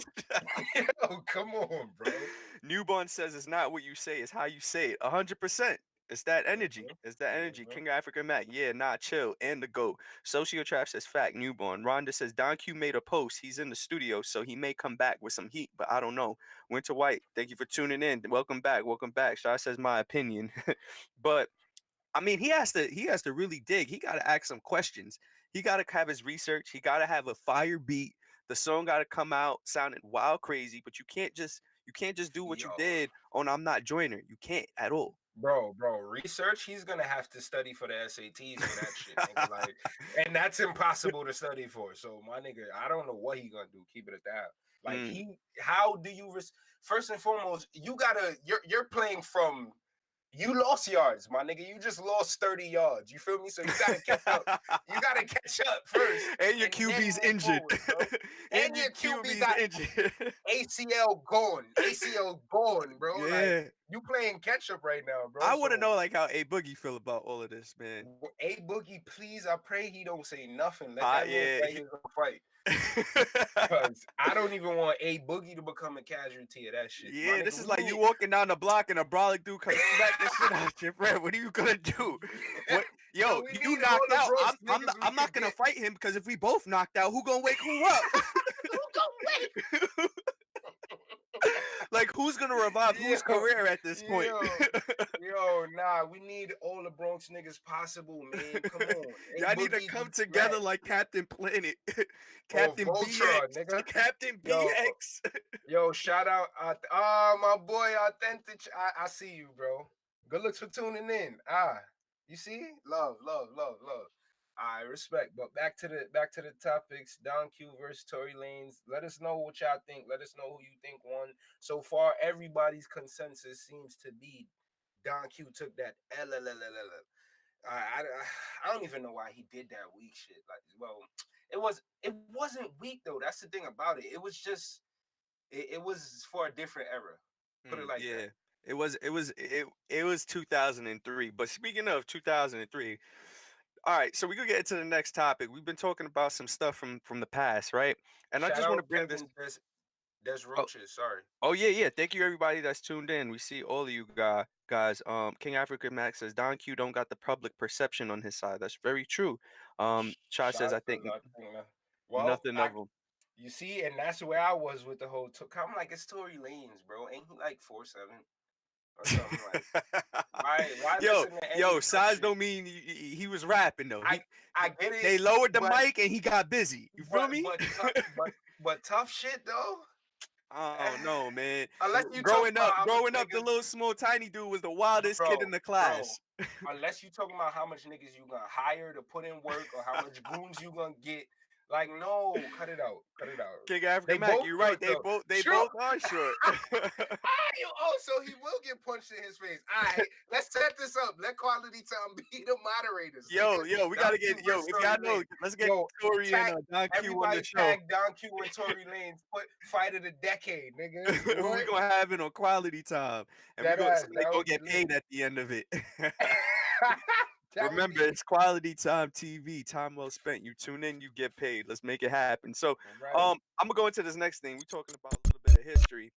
[SPEAKER 4] yo, come on, bro.
[SPEAKER 3] Newborn says it's not what you say, it's how you say it. 100%. It's that energy. It's that energy.
[SPEAKER 4] Mhm.
[SPEAKER 3] King of Africa Mac. Yeah, nah, chill. And the GOAT. Sociotrap says fact, newborn. Rhonda says Don Q made a post. He's in the studio, so he may come back with some heat, but I don't know. Winter White, thank you for tuning in. Welcome back. Welcome back. Shah says my opinion. But I mean, he has to really dig. He got to ask some questions. He got to have his research. He got to have a fire beat. The song got to come out sounding wild crazy, but you can't just do what you
[SPEAKER 4] Yo,
[SPEAKER 3] did on I'm Not Joiner. You can't at all.
[SPEAKER 4] bro, research. He's gonna have to study for the SATs for that shit, nigga. Like, and that's impossible to study for. So, my nigga, I don't know what he gonna do. Keep it at that. Like,
[SPEAKER 3] Mm.
[SPEAKER 4] how do you? First and foremost, you're playing from. You lost yards, my nigga. You just lost 30 yards. You feel me? So you gotta catch up. You gotta catch up first.
[SPEAKER 3] And your
[SPEAKER 4] and then
[SPEAKER 3] QB's
[SPEAKER 4] move
[SPEAKER 3] injured.
[SPEAKER 4] forward, bro. And your QB got
[SPEAKER 3] injured.
[SPEAKER 4] ACL gone. ACL gone, bro. Like,
[SPEAKER 3] Yeah.
[SPEAKER 4] you playing catch up right now, bro.
[SPEAKER 3] I want to
[SPEAKER 4] So,
[SPEAKER 3] know like how A Boogie feel about all of this, man.
[SPEAKER 4] A Boogie, please, I pray he don't say nothing. Let that man
[SPEAKER 3] Yeah.
[SPEAKER 4] fight his own fight. Because I don't even want A Boogie to become a casualty of that shit. My
[SPEAKER 3] Yeah, this
[SPEAKER 4] nigga,
[SPEAKER 3] is
[SPEAKER 4] we
[SPEAKER 3] like you
[SPEAKER 4] need-
[SPEAKER 3] walking down the block and a brawling dude comes smack the shit out your friend. What are you gonna do? What? Yo,
[SPEAKER 4] we
[SPEAKER 3] you
[SPEAKER 4] need all
[SPEAKER 3] knocked
[SPEAKER 4] the
[SPEAKER 3] out.
[SPEAKER 4] Bronx
[SPEAKER 3] I'm
[SPEAKER 4] niggas
[SPEAKER 3] not,
[SPEAKER 4] we
[SPEAKER 3] I'm not
[SPEAKER 4] could
[SPEAKER 3] gonna
[SPEAKER 4] get.
[SPEAKER 3] fight him because if we both knocked out, who gonna wake who up?
[SPEAKER 4] Who gonna wait?
[SPEAKER 3] Like who's gonna revive whose
[SPEAKER 4] Yo,
[SPEAKER 3] career at this point?
[SPEAKER 4] Yo, nah, we need all the Bronx niggas possible, man. Come on.
[SPEAKER 3] Y'all need to
[SPEAKER 4] Boogie
[SPEAKER 3] come
[SPEAKER 4] be
[SPEAKER 3] together
[SPEAKER 4] smacked.
[SPEAKER 3] like Captain Planet,
[SPEAKER 4] Or
[SPEAKER 3] Captain
[SPEAKER 4] Voltron,
[SPEAKER 3] BX,
[SPEAKER 4] nigga.
[SPEAKER 3] Captain
[SPEAKER 4] Yo,
[SPEAKER 3] BX.
[SPEAKER 4] Yo, shout out. My boy, Authentic. I see you, bro. Good looks for tuning in. You see? Love. I respect. But back to the topics. Don Q versus Tory Lanez. Let us know what y'all think. Let us know who you think won. So far, everybody's consensus seems to be Don Q took that L. I don't even know why he did that weak shit. Like, well, it wasn't weak though. That's the thing about it. It was just it was for a different era. Put it like
[SPEAKER 3] Yeah.
[SPEAKER 4] that.
[SPEAKER 3] It was 2003. But speaking of 2003, all right, so we could get into the next topic. We've been talking about some stuff from the past, right? And I
[SPEAKER 4] Shout
[SPEAKER 3] just want to
[SPEAKER 4] out
[SPEAKER 3] bring this.
[SPEAKER 4] Kevin Des
[SPEAKER 3] Oh,
[SPEAKER 4] Roaches. Sorry.
[SPEAKER 3] oh yeah. Thank you everybody that's tuned in. We see all of you guys. King African Max says Don Q don't got the public perception on his side. That's very true. Chai
[SPEAKER 4] Shout
[SPEAKER 3] says I
[SPEAKER 4] out to
[SPEAKER 3] think
[SPEAKER 4] Latina. Well,
[SPEAKER 3] nothing of them.
[SPEAKER 4] you see, and that's where I was with the whole. I'm like, it's Tory Lanez, bro. Ain't he like 4'7" or something like? Why
[SPEAKER 3] yo,
[SPEAKER 4] listen to any
[SPEAKER 3] yo,
[SPEAKER 4] tough
[SPEAKER 3] size
[SPEAKER 4] shit?
[SPEAKER 3] don't mean he was rapping though.
[SPEAKER 4] I get it.
[SPEAKER 3] They lowered the
[SPEAKER 4] but,
[SPEAKER 3] mic and he got busy. You feel me?
[SPEAKER 4] but tough shit though.
[SPEAKER 3] Oh no, man.
[SPEAKER 4] Unless you
[SPEAKER 3] Growing
[SPEAKER 4] talk about
[SPEAKER 3] up,
[SPEAKER 4] how
[SPEAKER 3] growing
[SPEAKER 4] much
[SPEAKER 3] up, the
[SPEAKER 4] niggas,
[SPEAKER 3] little small tiny dude was the wildest kid in the class.
[SPEAKER 4] unless you talking about how much niggas you gonna hire to put in work or how much goons you gonna get. Like, no, cut it out.
[SPEAKER 3] King African Mac, you're right. They both are short.
[SPEAKER 4] You also he will get punched in his face. All right, let's set this up. Let Quality Time be the moderators.
[SPEAKER 3] Yo, we gotta get if y'all know, let's get Tory and Don Q on the show.
[SPEAKER 4] Tag Don Q and Tory Lanez. Put fight of the decade, nigga.
[SPEAKER 3] We're gonna have it on Quality Time, and somebody gonna get paid at the end of it. Remember, it's Quality Time TV. Time well spent. You tune in, you get paid. Let's make it happen. So, I'm gonna go into this next thing. We're talking about a little bit of history.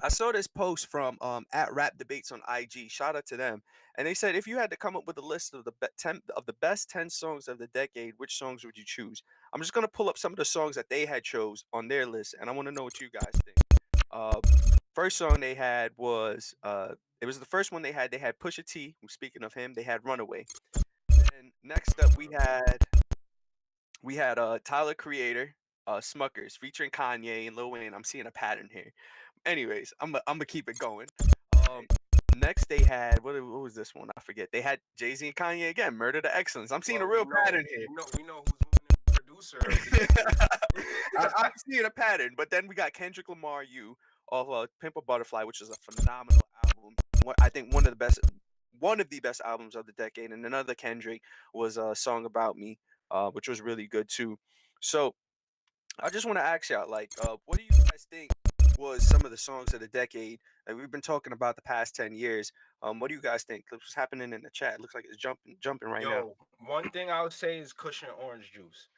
[SPEAKER 3] I saw this post from at Rap Debates on IG. Shout out to them. And they said if you had to come up with a list of the best 10 songs of the decade, which songs would you choose? I'm just gonna pull up some of the songs that they had chose on their list, and I want to know what you guys think. first song they had was it was the first one they had. They had Pusha T. Speaking of him, they had Runaway. And next up we had Tyler Creator, Smuckers featuring Kanye and Lil Wayne. I'm seeing a pattern here. Anyways, I'm gonna keep it going. Um, next they had what was this one? I forget. They had Jay-Z and Kanye again. Murder to Excellence. I'm seeing a
[SPEAKER 4] Well,
[SPEAKER 3] real pattern here.
[SPEAKER 4] we know who's winning producer of the decade.
[SPEAKER 3] I'm seeing a pattern. But then we got Kendrick Lamar, You, of Pimp a Butterfly, which is a phenomenal album. I think one of the best albums of the decade. And another Kendrick was a Song About Me, which was really good too. So I just want to ask y'all, like, what do you guys think was some of the songs of the decade? Like we've been talking about the past 10 years. What do you guys think? What's happening in the chat? Looks like it's jumping right now.
[SPEAKER 4] Yo, one thing I would say is Cushion Orange Juice.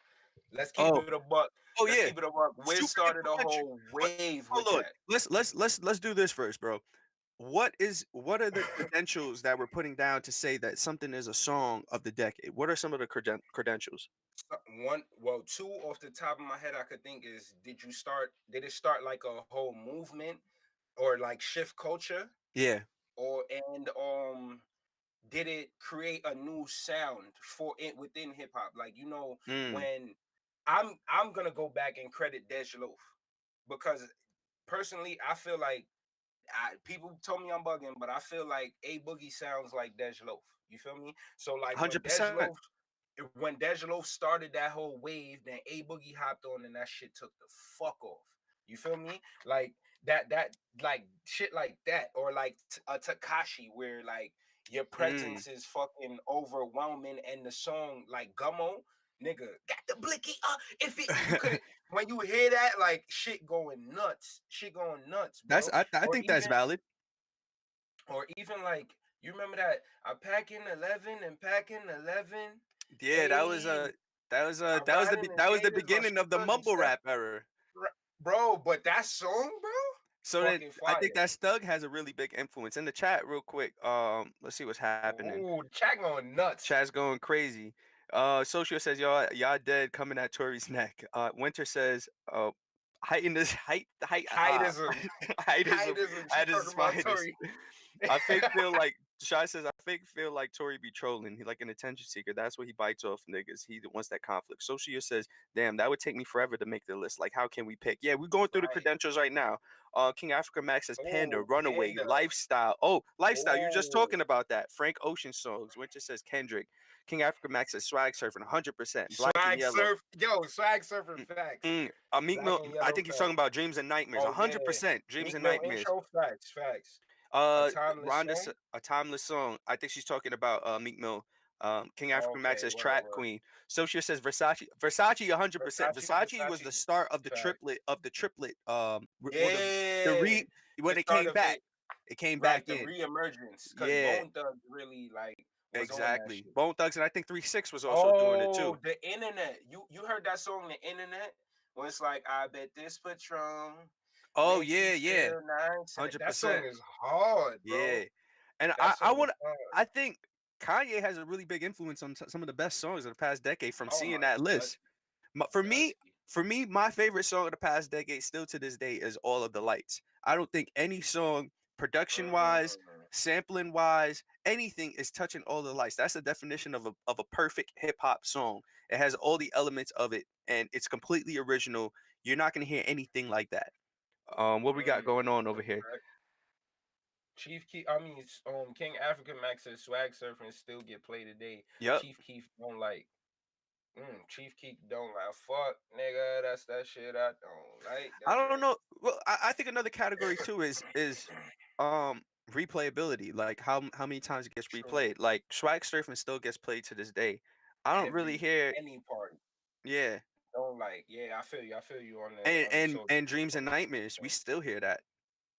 [SPEAKER 4] Let's keep
[SPEAKER 3] Oh,
[SPEAKER 4] it a buck.
[SPEAKER 3] oh
[SPEAKER 4] Let's
[SPEAKER 3] yeah,
[SPEAKER 4] keep it a buck. Wiz
[SPEAKER 3] super
[SPEAKER 4] started a
[SPEAKER 3] influential.
[SPEAKER 4] whole
[SPEAKER 3] But
[SPEAKER 4] wave with
[SPEAKER 3] hold on,
[SPEAKER 4] that.
[SPEAKER 3] let's do this first, bro. What are the credentials that we're putting down to say that something is a song of the decade? What are some of the credentials?
[SPEAKER 4] Two off the top of my head I could think is did it start like a whole movement or like shift culture
[SPEAKER 3] Yeah.
[SPEAKER 4] or and did it create a new sound for it within hip hop? Like,
[SPEAKER 3] Mm.
[SPEAKER 4] when I'm gonna go back and credit Dej Loaf because personally I feel like people told me I'm bugging, but I feel like A Boogie sounds like Dej Loaf. You feel me? So like
[SPEAKER 3] 100%.
[SPEAKER 4] When Dej Loaf started that whole wave, then A Boogie hopped on and that shit took the fuck off. You feel me? Like that like shit like that, or like a Takashi where like your
[SPEAKER 3] Mm.
[SPEAKER 4] presence is fucking overwhelming, and the song like Gummo, nigga, got the blicky. If it you could when you hear that, like shit going nuts,
[SPEAKER 3] That's
[SPEAKER 4] bro.
[SPEAKER 3] I
[SPEAKER 4] Or
[SPEAKER 3] think that's
[SPEAKER 4] even
[SPEAKER 3] valid.
[SPEAKER 4] like you remember that I pack in 11 and pack in 11.
[SPEAKER 3] Yeah, that was
[SPEAKER 4] Hey, I
[SPEAKER 3] that was
[SPEAKER 4] ride in the
[SPEAKER 3] that was the
[SPEAKER 4] Gators, my
[SPEAKER 3] beginning of the
[SPEAKER 4] Stuggy
[SPEAKER 3] mumble
[SPEAKER 4] step.
[SPEAKER 3] rap era.
[SPEAKER 4] Bro, but that song, bro,
[SPEAKER 3] So then
[SPEAKER 4] fucking
[SPEAKER 3] I think
[SPEAKER 4] fire.
[SPEAKER 3] that Stug has a really big influence in the chat. Real quick, let's see what's happening.
[SPEAKER 4] Ooh, chat going nuts.
[SPEAKER 3] Chat's going crazy. Social says y'all dead coming at Tory's neck. Winter says heighten this
[SPEAKER 4] Heightism.
[SPEAKER 3] heightism
[SPEAKER 4] Heightism. She
[SPEAKER 3] heightism is
[SPEAKER 4] talking
[SPEAKER 3] my
[SPEAKER 4] about
[SPEAKER 3] highness.
[SPEAKER 4] Tory.
[SPEAKER 3] I fake feel like Shy says I fake feel like Tory be trolling. He like an attention seeker. That's what he bites off niggas. He wants that conflict. Socia says, damn, that would take me forever to make the list. Like, how can we pick? Yeah, we're going through the
[SPEAKER 4] Right.
[SPEAKER 3] credentials right now. King Africa Max says Panda,
[SPEAKER 4] Oh,
[SPEAKER 3] Runaway,
[SPEAKER 4] Panda.
[SPEAKER 3] Lifestyle. Oh, Lifestyle. You're just
[SPEAKER 4] Oh,
[SPEAKER 3] talking about that. Frank Ocean songs. Winter says Kendrick. King Africa Max says Swag Surfing, 100%. Black and
[SPEAKER 4] swag
[SPEAKER 3] Yellow.
[SPEAKER 4] surf. Yo, swag surfer facts.
[SPEAKER 3] Meek
[SPEAKER 4] Black
[SPEAKER 3] Mill.
[SPEAKER 4] and
[SPEAKER 3] I
[SPEAKER 4] yellow
[SPEAKER 3] think he's talking
[SPEAKER 4] facts.
[SPEAKER 3] about Dreams and Nightmares.
[SPEAKER 4] Oh yeah.
[SPEAKER 3] 100%. Dreams
[SPEAKER 4] Meek
[SPEAKER 3] and
[SPEAKER 4] Mill
[SPEAKER 3] Nightmares.
[SPEAKER 4] intro facts. A timeless
[SPEAKER 3] Rhonda,
[SPEAKER 4] song.
[SPEAKER 3] a timeless song. I think she's talking about Meek Mill. King African Max
[SPEAKER 4] Okay,
[SPEAKER 3] says
[SPEAKER 4] word.
[SPEAKER 3] Trap Queen. Socia says Versace. Versace 100%. Versace was the
[SPEAKER 4] Versace
[SPEAKER 3] start of the
[SPEAKER 4] fact.
[SPEAKER 3] triplet. Well, the
[SPEAKER 4] Yeah.
[SPEAKER 3] re
[SPEAKER 4] The
[SPEAKER 3] when it
[SPEAKER 4] start
[SPEAKER 3] came
[SPEAKER 4] of
[SPEAKER 3] back,
[SPEAKER 4] it,
[SPEAKER 3] it came
[SPEAKER 4] right?
[SPEAKER 3] back
[SPEAKER 4] The
[SPEAKER 3] in.
[SPEAKER 4] reemergence, because
[SPEAKER 3] Yeah,
[SPEAKER 4] Bone Thugs really like was on that
[SPEAKER 3] exactly.
[SPEAKER 4] shit.
[SPEAKER 3] Bone Thugs and I think 3 6 was also doing it
[SPEAKER 4] Oh,
[SPEAKER 3] too.
[SPEAKER 4] the internet. You heard that song, The Internet? When it's like, I bet this Patron
[SPEAKER 3] Oh
[SPEAKER 4] makes you
[SPEAKER 3] yeah,
[SPEAKER 4] feel nice. That song
[SPEAKER 3] 100%.
[SPEAKER 4] is hard, bro.
[SPEAKER 3] Yeah, and
[SPEAKER 4] That
[SPEAKER 3] I
[SPEAKER 4] song is
[SPEAKER 3] want.
[SPEAKER 4] hard.
[SPEAKER 3] I think Kanye has a really big influence on some of the best songs of the past decade from
[SPEAKER 4] Oh
[SPEAKER 3] seeing
[SPEAKER 4] my
[SPEAKER 3] that
[SPEAKER 4] god.
[SPEAKER 3] list. For me,
[SPEAKER 4] Dusty.
[SPEAKER 3] my favorite song of the past decade, still to this day, is "All of the Lights." I don't think any song, production wise,
[SPEAKER 4] Mm.
[SPEAKER 3] sampling wise, anything is touching "All of the Lights." That's the definition of a perfect hip hop song. It has all the elements of it, and it's completely original. You're not gonna hear anything like that. What we got going on over here?
[SPEAKER 4] Correct. King African Max says swag surfing still get played today.
[SPEAKER 3] Yep.
[SPEAKER 4] Chief Keef don't like. Chief Keef don't like. Fuck, nigga, that's that shit I don't like.
[SPEAKER 3] I
[SPEAKER 4] That's
[SPEAKER 3] don't
[SPEAKER 4] right.
[SPEAKER 3] know. Well, I think another category too is replayability. Like how many times it gets
[SPEAKER 4] True.
[SPEAKER 3] replayed. Like Swag Surfing still gets played to this day. I don't really hear.
[SPEAKER 4] Any part
[SPEAKER 3] Yeah,
[SPEAKER 4] don't like. Yeah, I feel you. I feel you on
[SPEAKER 3] and
[SPEAKER 4] the
[SPEAKER 3] and
[SPEAKER 4] soldier.
[SPEAKER 3] and Dreams and Nightmares, we still hear that.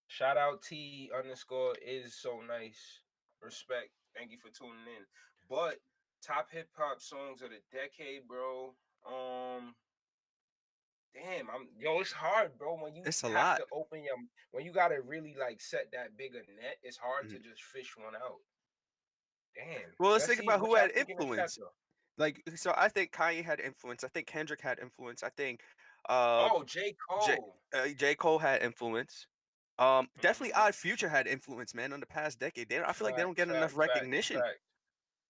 [SPEAKER 4] Shout out T underscore is so nice. Respect. Thank you for tuning in. But top hip hop songs of the decade, bro. Damn, it's hard, bro. When you
[SPEAKER 3] It's a
[SPEAKER 4] have
[SPEAKER 3] lot.
[SPEAKER 4] to when you gotta really like set that bigger net, it's hard to
[SPEAKER 3] Mhm.
[SPEAKER 4] just fish one out. Damn.
[SPEAKER 3] Well, let's
[SPEAKER 4] Let's
[SPEAKER 3] think
[SPEAKER 4] see
[SPEAKER 3] about
[SPEAKER 4] what
[SPEAKER 3] who
[SPEAKER 4] y'all
[SPEAKER 3] had
[SPEAKER 4] think in the chat
[SPEAKER 3] influence.
[SPEAKER 4] though.
[SPEAKER 3] Like, so I think Kanye had influence. I think Kendrick had influence. I think uh
[SPEAKER 4] Oh, J.
[SPEAKER 3] J
[SPEAKER 4] Cole.
[SPEAKER 3] J Cole had influence. Definitely Odd Future had influence, man, on the past decade. I feel like they don't get enough recognition.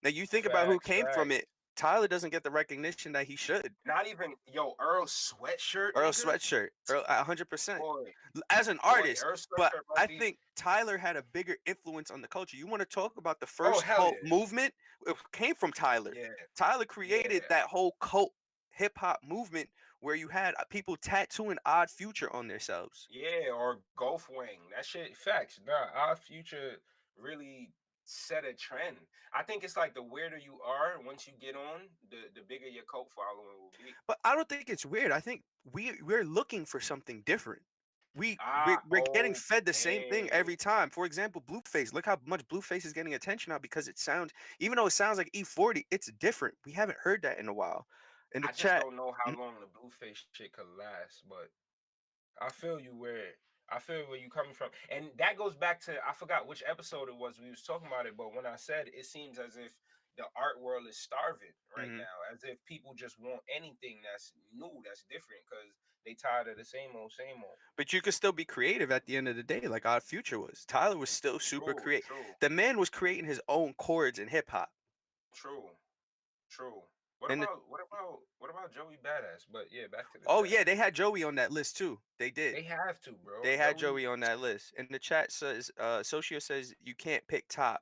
[SPEAKER 3] Now you think about who came from
[SPEAKER 4] Facts.
[SPEAKER 3] it. Tyler doesn't get the recognition that he should.
[SPEAKER 4] Not even Earl Sweatshirt,
[SPEAKER 3] Earl
[SPEAKER 4] nigga.
[SPEAKER 3] Sweatshirt, Earl, 100%.
[SPEAKER 4] Boy,
[SPEAKER 3] As an
[SPEAKER 4] boy,
[SPEAKER 3] artist,
[SPEAKER 4] Earl
[SPEAKER 3] but
[SPEAKER 4] Sweatshirt might
[SPEAKER 3] I
[SPEAKER 4] be.
[SPEAKER 3] think Tyler had a bigger influence on the culture. You want to talk about the
[SPEAKER 4] Oh
[SPEAKER 3] first
[SPEAKER 4] hell
[SPEAKER 3] cult
[SPEAKER 4] yeah,
[SPEAKER 3] movement? It came from Tyler.
[SPEAKER 4] yeah,
[SPEAKER 3] Tyler
[SPEAKER 4] yeah,
[SPEAKER 3] created that whole cult hip hop movement where you had people tattooing Odd Future on themselves.
[SPEAKER 4] yeah. Or Golf Wang. That shit. Facts. Nah, our future really set a trend. I think it's like the weirder you are, once you get on, the bigger your cult following will be.
[SPEAKER 3] But I don't think it's weird. I think we're looking for something different. We're getting fed the same thing
[SPEAKER 4] Okay.
[SPEAKER 3] every time. For example, Blueface. Look how much Blueface is getting attention now because it sounds, even though it sounds like E40, it's different. We haven't heard that in a while. In the
[SPEAKER 4] I just
[SPEAKER 3] chat,
[SPEAKER 4] don't know how
[SPEAKER 3] mm,
[SPEAKER 4] long the Blueface shit could last, but I feel where you coming from. And that goes back to, I forgot which episode it was we was talking about it, but when I said it seems as if the art world is starving right
[SPEAKER 3] mhm.
[SPEAKER 4] now, as if people just want anything that's new, that's different, because they tired of the same old, same old.
[SPEAKER 3] But you could still be creative at the end of the day, like Odd Future was. Tyler was still super
[SPEAKER 4] True,
[SPEAKER 3] creative.
[SPEAKER 4] true,
[SPEAKER 3] The man was creating his own chords in hip hop.
[SPEAKER 4] true, true.
[SPEAKER 3] And
[SPEAKER 4] What about Joey Badass? But yeah, back to the
[SPEAKER 3] oh
[SPEAKER 4] chat.
[SPEAKER 3] yeah, they had Joey on that list too. They did.
[SPEAKER 4] They have to, bro.
[SPEAKER 3] They had
[SPEAKER 4] Joey.
[SPEAKER 3] Joey on that list. And the chat says, Socio says you can't pick top.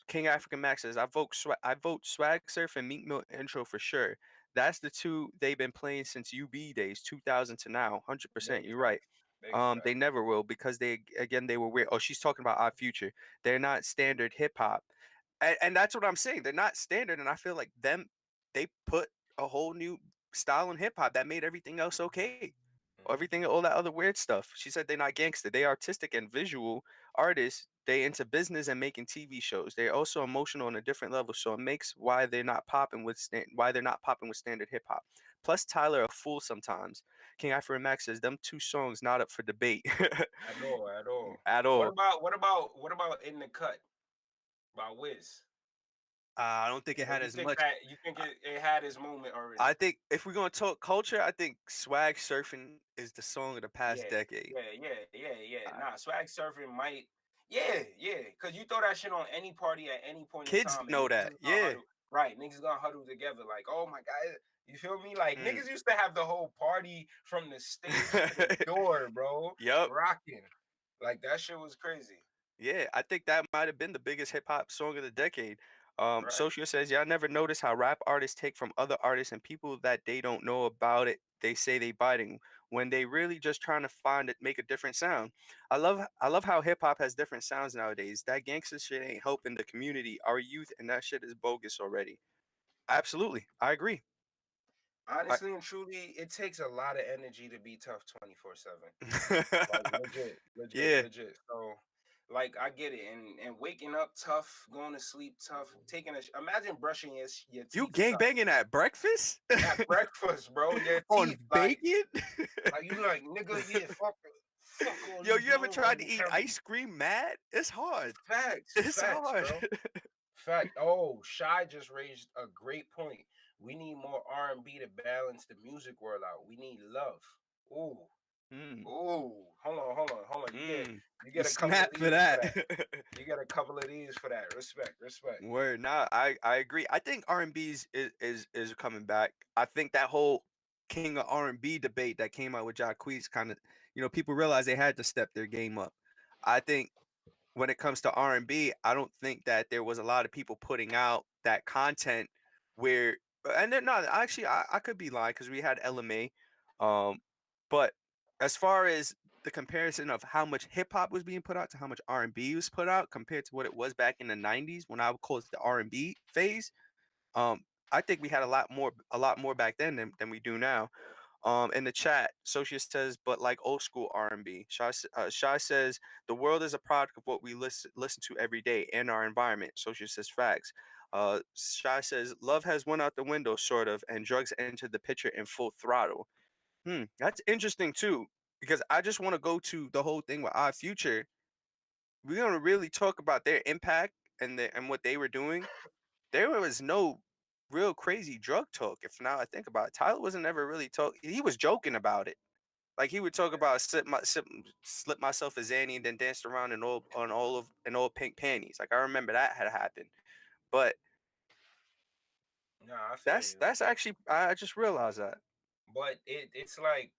[SPEAKER 3] King African Max says I vote Swag Surf and Meek Mill intro for sure. That's the two they've been playing since UB days, 2000 to now. 100%.
[SPEAKER 4] Big
[SPEAKER 3] You're right.
[SPEAKER 4] facts. Big
[SPEAKER 3] They
[SPEAKER 4] facts.
[SPEAKER 3] never will because they were weird. Oh, she's talking about Odd Future. They're not standard hip hop, and that's what I'm saying. They're not standard, and I feel like they put a whole new style in hip hop that made everything else okay.
[SPEAKER 4] Mhm.
[SPEAKER 3] Everything, all that other weird stuff. She said they're not gangster. They artistic and visual artists. They into business and making TV shows. They're also emotional on a different level. So it makes why they're not popping with standard hip hop. Plus Tyler a fool sometimes. King Afro Max says them two songs not up for debate
[SPEAKER 4] At all, at all.
[SPEAKER 3] at all.
[SPEAKER 4] What about In the Cut by Wiz?
[SPEAKER 3] I don't think it
[SPEAKER 4] Or
[SPEAKER 3] had as much.
[SPEAKER 4] you think it had its moment already?
[SPEAKER 3] I think if we're gonna talk culture, I think Swag Surfing is the song of the past
[SPEAKER 4] Yeah,
[SPEAKER 3] decade.
[SPEAKER 4] yeah.
[SPEAKER 3] Uh,
[SPEAKER 4] Nah, Swag Surfing might. Yeah. Cause you throw that shit on any party at any point in
[SPEAKER 3] Kids
[SPEAKER 4] time, and
[SPEAKER 3] know
[SPEAKER 4] niggas
[SPEAKER 3] that.
[SPEAKER 4] is gonna
[SPEAKER 3] Yeah.
[SPEAKER 4] huddle. Right, niggas gonna huddle together. Like, oh my god, you feel me? Like
[SPEAKER 3] Mm.
[SPEAKER 4] niggas used to have the whole party from the stage to the door, bro,
[SPEAKER 3] Yep.
[SPEAKER 4] rocking. Like that shit was crazy.
[SPEAKER 3] Yeah, I think that might have been the biggest hip hop song of the decade.
[SPEAKER 4] Right.
[SPEAKER 3] Socio says, "Y'all never notice how rap artists take from other artists and people that they don't know about it. They say they biting when they really just trying to find it, make a different sound. I love how hip hop has different sounds nowadays. That gangster shit ain't helping the community, our youth, and that shit is bogus already. Absolutely, I agree. I,
[SPEAKER 4] Honestly and truly, it takes a lot of energy to be tough 24/7. Like
[SPEAKER 3] yeah,
[SPEAKER 4] legit. So, like, I get it. And waking up tough, going to sleep tough, imagine brushing your
[SPEAKER 3] you
[SPEAKER 4] teeth
[SPEAKER 3] gang
[SPEAKER 4] tough
[SPEAKER 3] banging at breakfast
[SPEAKER 4] at breakfast, bro. Your
[SPEAKER 3] on
[SPEAKER 4] teeth,
[SPEAKER 3] bacon.
[SPEAKER 4] like you like nigga, yeah, fuck all
[SPEAKER 3] Yo,
[SPEAKER 4] you
[SPEAKER 3] you ever
[SPEAKER 4] doing
[SPEAKER 3] tried
[SPEAKER 4] on
[SPEAKER 3] to
[SPEAKER 4] the
[SPEAKER 3] eat
[SPEAKER 4] camera.
[SPEAKER 3] ice cream mad? It's hard. It's
[SPEAKER 4] Facts,
[SPEAKER 3] hard.
[SPEAKER 4] bro. Fact. Oh, Shy just raised a great point. We need more R&B to balance the music world out. We need love. Ooh.
[SPEAKER 3] Mm,
[SPEAKER 4] Ooh, hold on.
[SPEAKER 3] mm.
[SPEAKER 4] You
[SPEAKER 3] You
[SPEAKER 4] get a couple of
[SPEAKER 3] snap for
[SPEAKER 4] these for
[SPEAKER 3] that.
[SPEAKER 4] that. You get a couple of these for that. Respect.
[SPEAKER 3] Word. Nah, I agree. I think R&B's is coming back. I think that whole king of R&B debate that came out with Jacquees kind of, people realized they had to step their game up. I think when it comes to R&B, I don't think that there was a lot of people putting out that content where, and then no, actually, I could be lying because we had LMA, um, but as far as the comparison of how much hip hop was being put out to how much R&B was put out compared to what it was back in the '90s when I would call it the R&B phase, um, I think we had a lot more back then than we do now. In the chat, Socia says, but like old school R&B. Shai says, the world is a product of what we listen to every day and our environment. Socia says, facts. Shai says, love has went out the window, sort of, and drugs entered the picture in full throttle. That's interesting too, because I just want to go to the whole thing with Odd Future. We're gonna really talk about their impact and what they were doing. There was no real crazy drug talk. If now I think about it, Tyler wasn't ever really talk. He was joking about it. Like he would talk about slip myself a Zanny and then danced around in old pink panties. Like I remember that had happened, but
[SPEAKER 4] Nah, I feel you.
[SPEAKER 3] that's actually I just realized that.
[SPEAKER 4] But it's like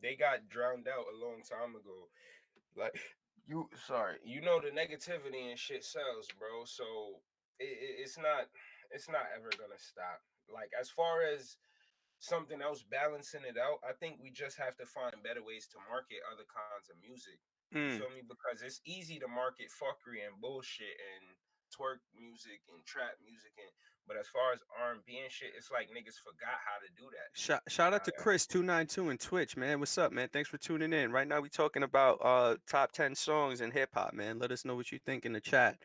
[SPEAKER 4] they got drowned out a long time ago. Like you know the negativity and shit sells, bro. So it's not ever gonna stop. Like as far as something else balancing it out, I think we just have to find better ways to market other kinds of music. You feel
[SPEAKER 3] Mm.
[SPEAKER 4] me? Because it's easy to market fuckery and bullshit and twerk music and trap music and but as far as R&B and shit, it's like niggas forgot how to do that.
[SPEAKER 3] Shout out to Chris 292 and Twitch, man. What's up, man? Thanks for tuning in. Right now we talking about top 10 songs in hip hop, man. Let us know what you think in the chat.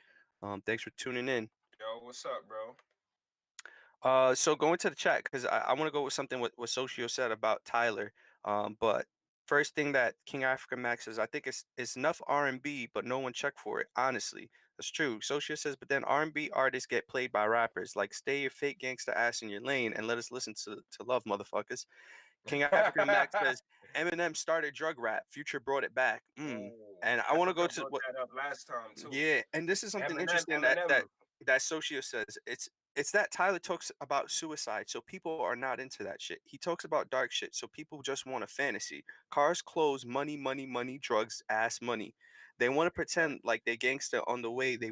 [SPEAKER 3] Thanks for tuning in.
[SPEAKER 4] Yo, what's up, bro?
[SPEAKER 3] So going to the chat because I want to go with something what Socio said about Tyler. But first thing that King Africa Max says, I think it's enough R&B, but no one checked for it. Honestly, that's true. Socio says, but then R&B artists get played by rappers. Like, stay your fake gangster ass in your lane and let us listen to love, motherfuckers. King Africa Max says, Eminem started drug rap. Future brought it back.
[SPEAKER 4] Oh,
[SPEAKER 3] And I want to
[SPEAKER 4] Africa
[SPEAKER 3] go to
[SPEAKER 4] brought
[SPEAKER 3] what
[SPEAKER 4] that up last time too.
[SPEAKER 3] yeah, and this is something
[SPEAKER 4] Eminem,
[SPEAKER 3] interesting
[SPEAKER 4] Eminem.
[SPEAKER 3] that Socio says. It's that Tyler talks about suicide, so people are not into that shit. He talks about dark shit, so people just want a fantasy. Cars, clothes, money, money, money, drugs, ass, money. They want to pretend like they gangster on the way to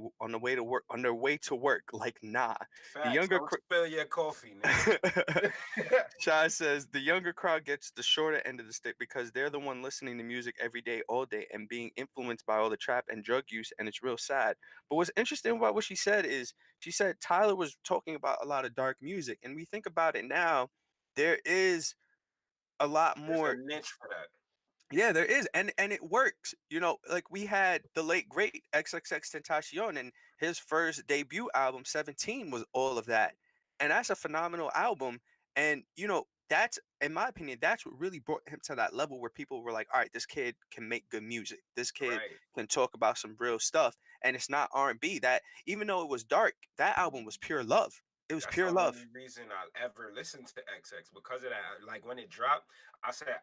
[SPEAKER 3] work on their way to work. Like nah, the
[SPEAKER 4] Facts.
[SPEAKER 3] younger
[SPEAKER 4] Don't spill your coffee, nigga.
[SPEAKER 3] Shai says the younger crowd gets the shorter end of the stick because they're the one listening to music every day, all day, and being influenced by all the trap and drug use, and it's real sad. But what's interesting about what she said is she said Tyler was talking about a lot of dark music, and we think about it now, there is a lot
[SPEAKER 4] There's a
[SPEAKER 3] more.
[SPEAKER 4] niche for that.
[SPEAKER 3] Yeah, there is, and it works. You know, like we had the late great XXX and his first debut album, 17, was all of that, and that's a phenomenal album. And that's, in my opinion, that's what really brought him to that level where people were like, "All right, this kid can make good music. This kid
[SPEAKER 4] Right.
[SPEAKER 3] can talk about some real stuff." And it's not R&B. That even though it was dark, that album was pure love. It was
[SPEAKER 4] That's the
[SPEAKER 3] pure love.
[SPEAKER 4] only reason I ever listened to XX because of that. Like when it dropped, I said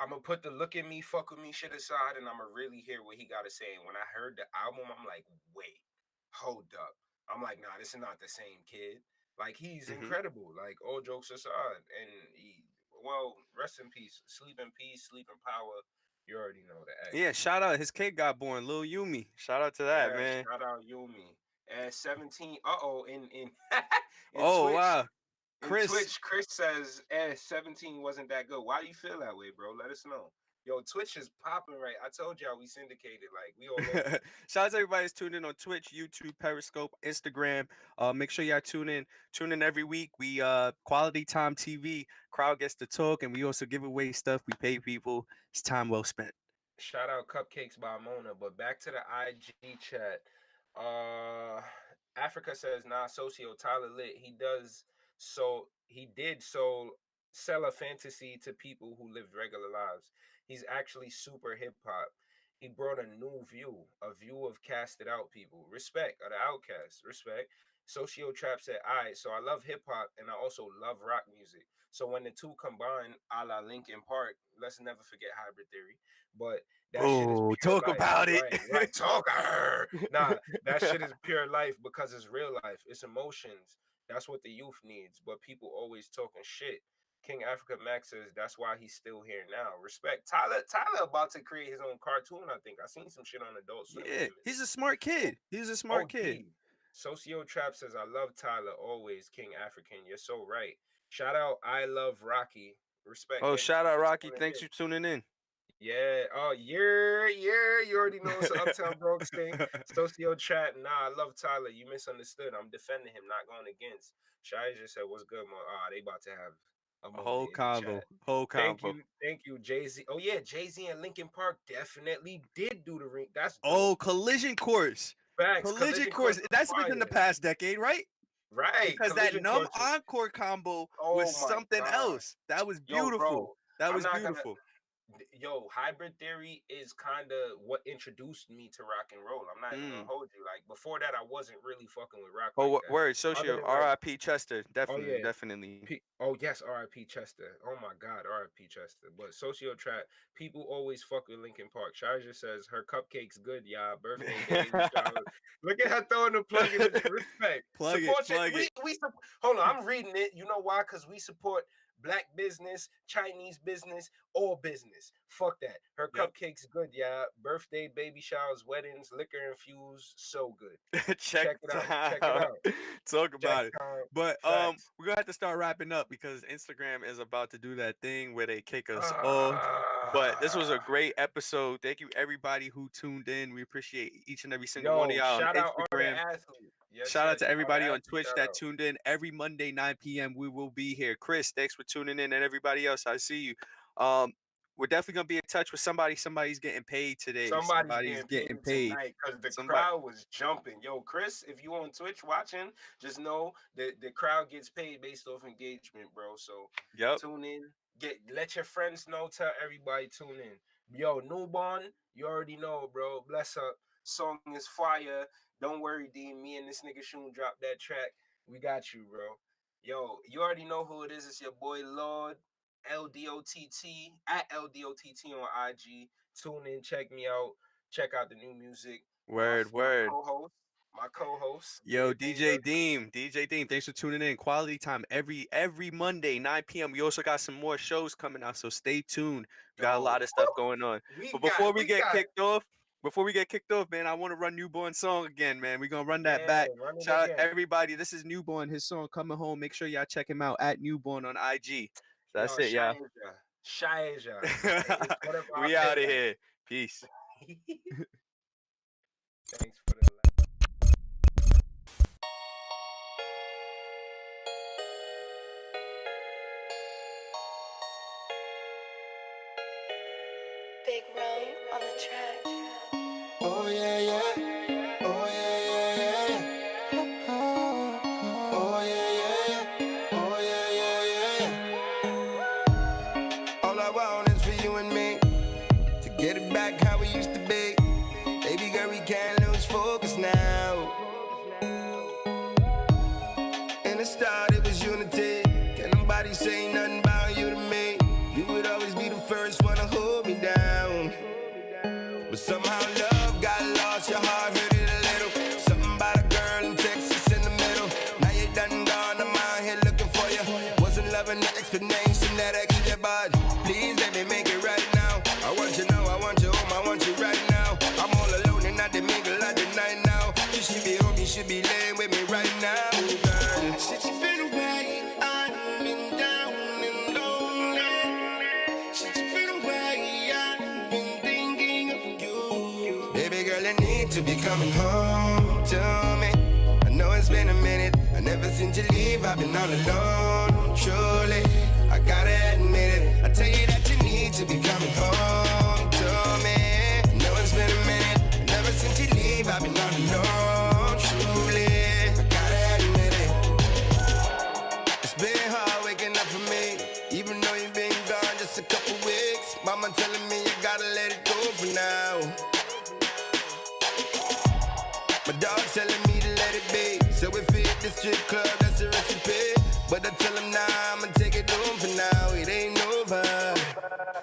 [SPEAKER 4] I'm gonna put the look at me, fuck with me shit aside, and I'm gonna really hear what he got to say. And when I heard the album, I'm like, wait, hold up. I'm like, nah, this is not the same kid. Like he's
[SPEAKER 3] Hmm.
[SPEAKER 4] incredible. Like all jokes aside, and well, rest in peace, sleep in peace, sleep in power. You already know the
[SPEAKER 3] Yeah,
[SPEAKER 4] X.
[SPEAKER 3] shout out his kid got born, Lil Yumi. Shout out to that,
[SPEAKER 4] Yeah,
[SPEAKER 3] man.
[SPEAKER 4] shout out Yumi. At 17, uh-oh, in in
[SPEAKER 3] Oh
[SPEAKER 4] Twitch,
[SPEAKER 3] wow, Chris.
[SPEAKER 4] Chris says, 17 wasn't that good. Why do you feel that way, bro? Let us know. Yo, Twitch is popping right. I told y'all we syndicated, like we all over.
[SPEAKER 3] Shout out to everybody that's tuned in on Twitch, YouTube, Periscope, Instagram. Make sure y'all tune in every week. We Quality Time TV. Crowd gets to talk, and we also give away stuff. We pay people. It's time well spent.
[SPEAKER 4] Shout out Cupcakes by Mona. But back to the IG chat. Uh Africa says, nah, socio Tyler lit. He did sell a fantasy to people who lived regular lives. He's actually super hip hop. He brought a view of casted out people. Respect, of the outcasts. Respect. Socio Trap said, all right, so I love hip hop and I also love rock music. So when the two combine, a la Linkin Park, let's never forget Hybrid Theory. But that shit is
[SPEAKER 3] Oh,
[SPEAKER 4] pure
[SPEAKER 3] talk
[SPEAKER 4] life.
[SPEAKER 3] about it.
[SPEAKER 4] Right, right. Talk her. Nah, that shit is pure life because it's real life. It's emotions. That's what the youth needs. But people always talking shit. King Africa Max says that's why he's still here now. Respect. Tyler about to create his own cartoon, I think. I seen some shit on Adult Swim with
[SPEAKER 3] Yeah,
[SPEAKER 4] him.
[SPEAKER 3] he's a smart kid. He's a smart kid.
[SPEAKER 4] OD. Socio Trap says, I love Tyler always. King African. You're so right. Shout out I Love Rocky. Respect.
[SPEAKER 3] Oh,
[SPEAKER 4] Thank
[SPEAKER 3] shout
[SPEAKER 4] you
[SPEAKER 3] out
[SPEAKER 4] for
[SPEAKER 3] Rocky.
[SPEAKER 4] tuning
[SPEAKER 3] Thanks
[SPEAKER 4] in.
[SPEAKER 3] for tuning in.
[SPEAKER 4] Yeah. Oh, yeah. You already know it's an Uptown Bronx thing. Socio Trap. Nah, I love Tyler. You misunderstood. I'm defending him, not going against. Shai just said, what's good, man? They about to have a
[SPEAKER 3] A whole
[SPEAKER 4] moment in the
[SPEAKER 3] convo.
[SPEAKER 4] chat.
[SPEAKER 3] Whole convo.
[SPEAKER 4] Thank you, Jay-Z. Oh, yeah, Jay-Z and Linkin Park definitely did do the ring. That's
[SPEAKER 3] Oh,
[SPEAKER 4] dope.
[SPEAKER 3] collision course.
[SPEAKER 4] Facts.
[SPEAKER 3] Collision
[SPEAKER 4] Collision Course
[SPEAKER 3] course.
[SPEAKER 4] was
[SPEAKER 3] That's within the
[SPEAKER 4] fire.
[SPEAKER 3] past decade, right?
[SPEAKER 4] Right.
[SPEAKER 3] Because that
[SPEAKER 4] Collision
[SPEAKER 3] numb
[SPEAKER 4] Course was,
[SPEAKER 3] encore combo was
[SPEAKER 4] oh my
[SPEAKER 3] something
[SPEAKER 4] God.
[SPEAKER 3] else. That was
[SPEAKER 4] Yo,
[SPEAKER 3] beautiful.
[SPEAKER 4] bro,
[SPEAKER 3] That
[SPEAKER 4] I'm
[SPEAKER 3] was
[SPEAKER 4] not gonna
[SPEAKER 3] beautiful.
[SPEAKER 4] Yo, hybrid theory is kind of what introduced me to rock and roll. I'm not even gonna hold you. Like before that, I wasn't really fucking with rock like
[SPEAKER 3] Oh,
[SPEAKER 4] that.
[SPEAKER 3] word,
[SPEAKER 4] Other
[SPEAKER 3] Socio,
[SPEAKER 4] than like,
[SPEAKER 3] R.I.P. Chester,
[SPEAKER 4] oh
[SPEAKER 3] definitely,
[SPEAKER 4] yeah,
[SPEAKER 3] definitely.
[SPEAKER 4] Oh yes, R.I.P. Chester. Oh my God, R.I.P. Chester. But socio trap, people always fuck with Linkin Park. Sharja says her cupcake's good, y'all. Birthday, baby shower. Look at her throwing the plug in the respect.
[SPEAKER 3] Plug it,
[SPEAKER 4] Support your,
[SPEAKER 3] plug it.
[SPEAKER 4] hold on, I'm reading it. You know why? Because we support black business, Chinese business, all business. Fuck that. Her
[SPEAKER 3] Yep.
[SPEAKER 4] cupcake's good, y'all. Birthday, baby showers, weddings, liquor infused, so good.
[SPEAKER 3] Check
[SPEAKER 4] Check it out. Check it
[SPEAKER 3] time.
[SPEAKER 4] out.
[SPEAKER 3] Talk
[SPEAKER 4] Check
[SPEAKER 3] about it.
[SPEAKER 4] time.
[SPEAKER 3] But
[SPEAKER 4] Facts.
[SPEAKER 3] we're gonna have to start wrapping up because Instagram is about to do that thing where they kick us off. But this was a great episode. Thank you everybody who tuned in. We appreciate each and every single one of
[SPEAKER 4] Yo,
[SPEAKER 3] y'all on
[SPEAKER 4] shout out all the
[SPEAKER 3] Instagram.
[SPEAKER 4] athletes. Yes,
[SPEAKER 3] Shout out
[SPEAKER 4] yes.
[SPEAKER 3] to everybody
[SPEAKER 4] All the
[SPEAKER 3] on
[SPEAKER 4] athletes,
[SPEAKER 3] Twitch
[SPEAKER 4] shout
[SPEAKER 3] that
[SPEAKER 4] out.
[SPEAKER 3] tuned in every Monday 9 p.m. We will be here. Chris, thanks for tuning in, and everybody else. I see you. We're definitely gonna be in touch with somebody. Somebody's getting paid today.
[SPEAKER 4] Somebody's getting paid tonight because the
[SPEAKER 3] Somebody.
[SPEAKER 4] crowd was jumping. Yo, Chris, if you on Twitch watching, just know that the crowd gets paid based off engagement, bro. So
[SPEAKER 3] Yep.
[SPEAKER 4] tune in. Let your friends know. Tell everybody tune in. Yo, newborn, you already know, bro. Bless up. Song is fire. Don't worry, D. Me and this nigga Shun drop that track. We got you, bro. Yo, you already know who it is. It's your boy Lord. LDOTT at LDOTT on IG. Tune in, check me out, check out the new music.
[SPEAKER 3] Word.
[SPEAKER 4] My co-host.
[SPEAKER 3] Yo, DJ Deem, thanks for tuning in. Quality time every Monday, 9 p.m. We also got some more shows coming out, so stay tuned. We got a lot of stuff going on. But before we get kicked off, man, I want to run Newborn song again, man. We're gonna run that back. Shout out everybody. This is Newborn, his song Coming Home. Make sure y'all check him out at Newborn on IG. So that's it, y'all.
[SPEAKER 4] Shaija.
[SPEAKER 3] We out of here. Peace.
[SPEAKER 4] Thanks for the
[SPEAKER 1] Big Ron on the track.
[SPEAKER 2] Oh yeah, yeah. Oh yeah, yeah, yeah. Oh yeah, yeah. Oh yeah, yeah, yeah. All I want is for you and me to get it back how we used to be. Baby girl, we can't lose focus now. In the start, it was unity. Can't nobody say nothing about you to me. You would always be the first one to hold me down. But somehow love got lost, your heart hurt it a little. Something about a girl in Texas in the middle. Now you done gone, I'm out here looking for you. Wasn't loving the explanation that I give you, but please let me make it right now. I want you now, I want you home, I want you right now. I'm all alone and not the mingle of the night now. You should be home, you should be laying with me right now, girl. Since you've been away, I've been down and lonely. Since you've been away, I've been thinking of you. Baby girl, I need to be coming home to me. I know it's been a minute, I never seen you leave, I've been all alone, truly. I gotta admit it, I tell you that you need to be coming home to me. I know it's been a minute, I never seen you leave, I've been all alone, truly. I gotta admit it. It's been hard waking up for me, even though you've been gone just a couple weeks. Mama telling me you gotta let it go for now. My dog's telling me to let it be. So if we hit the strip club, that's a recipe. But I tell him nah, I'ma take it home for now. It ain't over.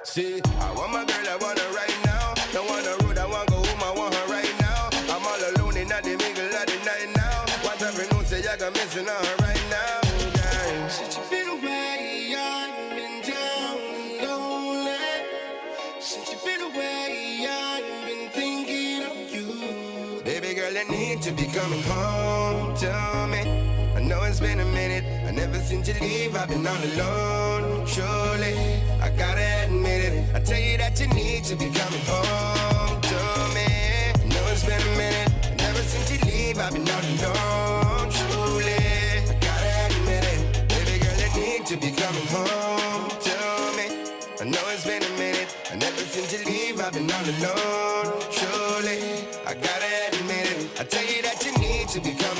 [SPEAKER 2] See, I want my girl, I want her right now. Don't want her rude, I want go home, I want her right now. I'm all alone and not the mingle of the night now. What every note say I got missing on her right now, guys. Since you've been away, I've been down and lonely. Since you've been away, I've been thinking of you. Baby girl, I need to be coming home to me. I know it's been a minute, I never seen you leave, I've been all alone, truly. I gotta admit it, I tell you that you need to be coming home to me. I know it's been a minute, I never seen you leave, I've been all alone, truly. I gotta admit it, baby girl, I need to be coming home to me. I know it's been a minute, I never seen you leave, I've been all alone, truly. I gotta admit it, I tell you that you need to be coming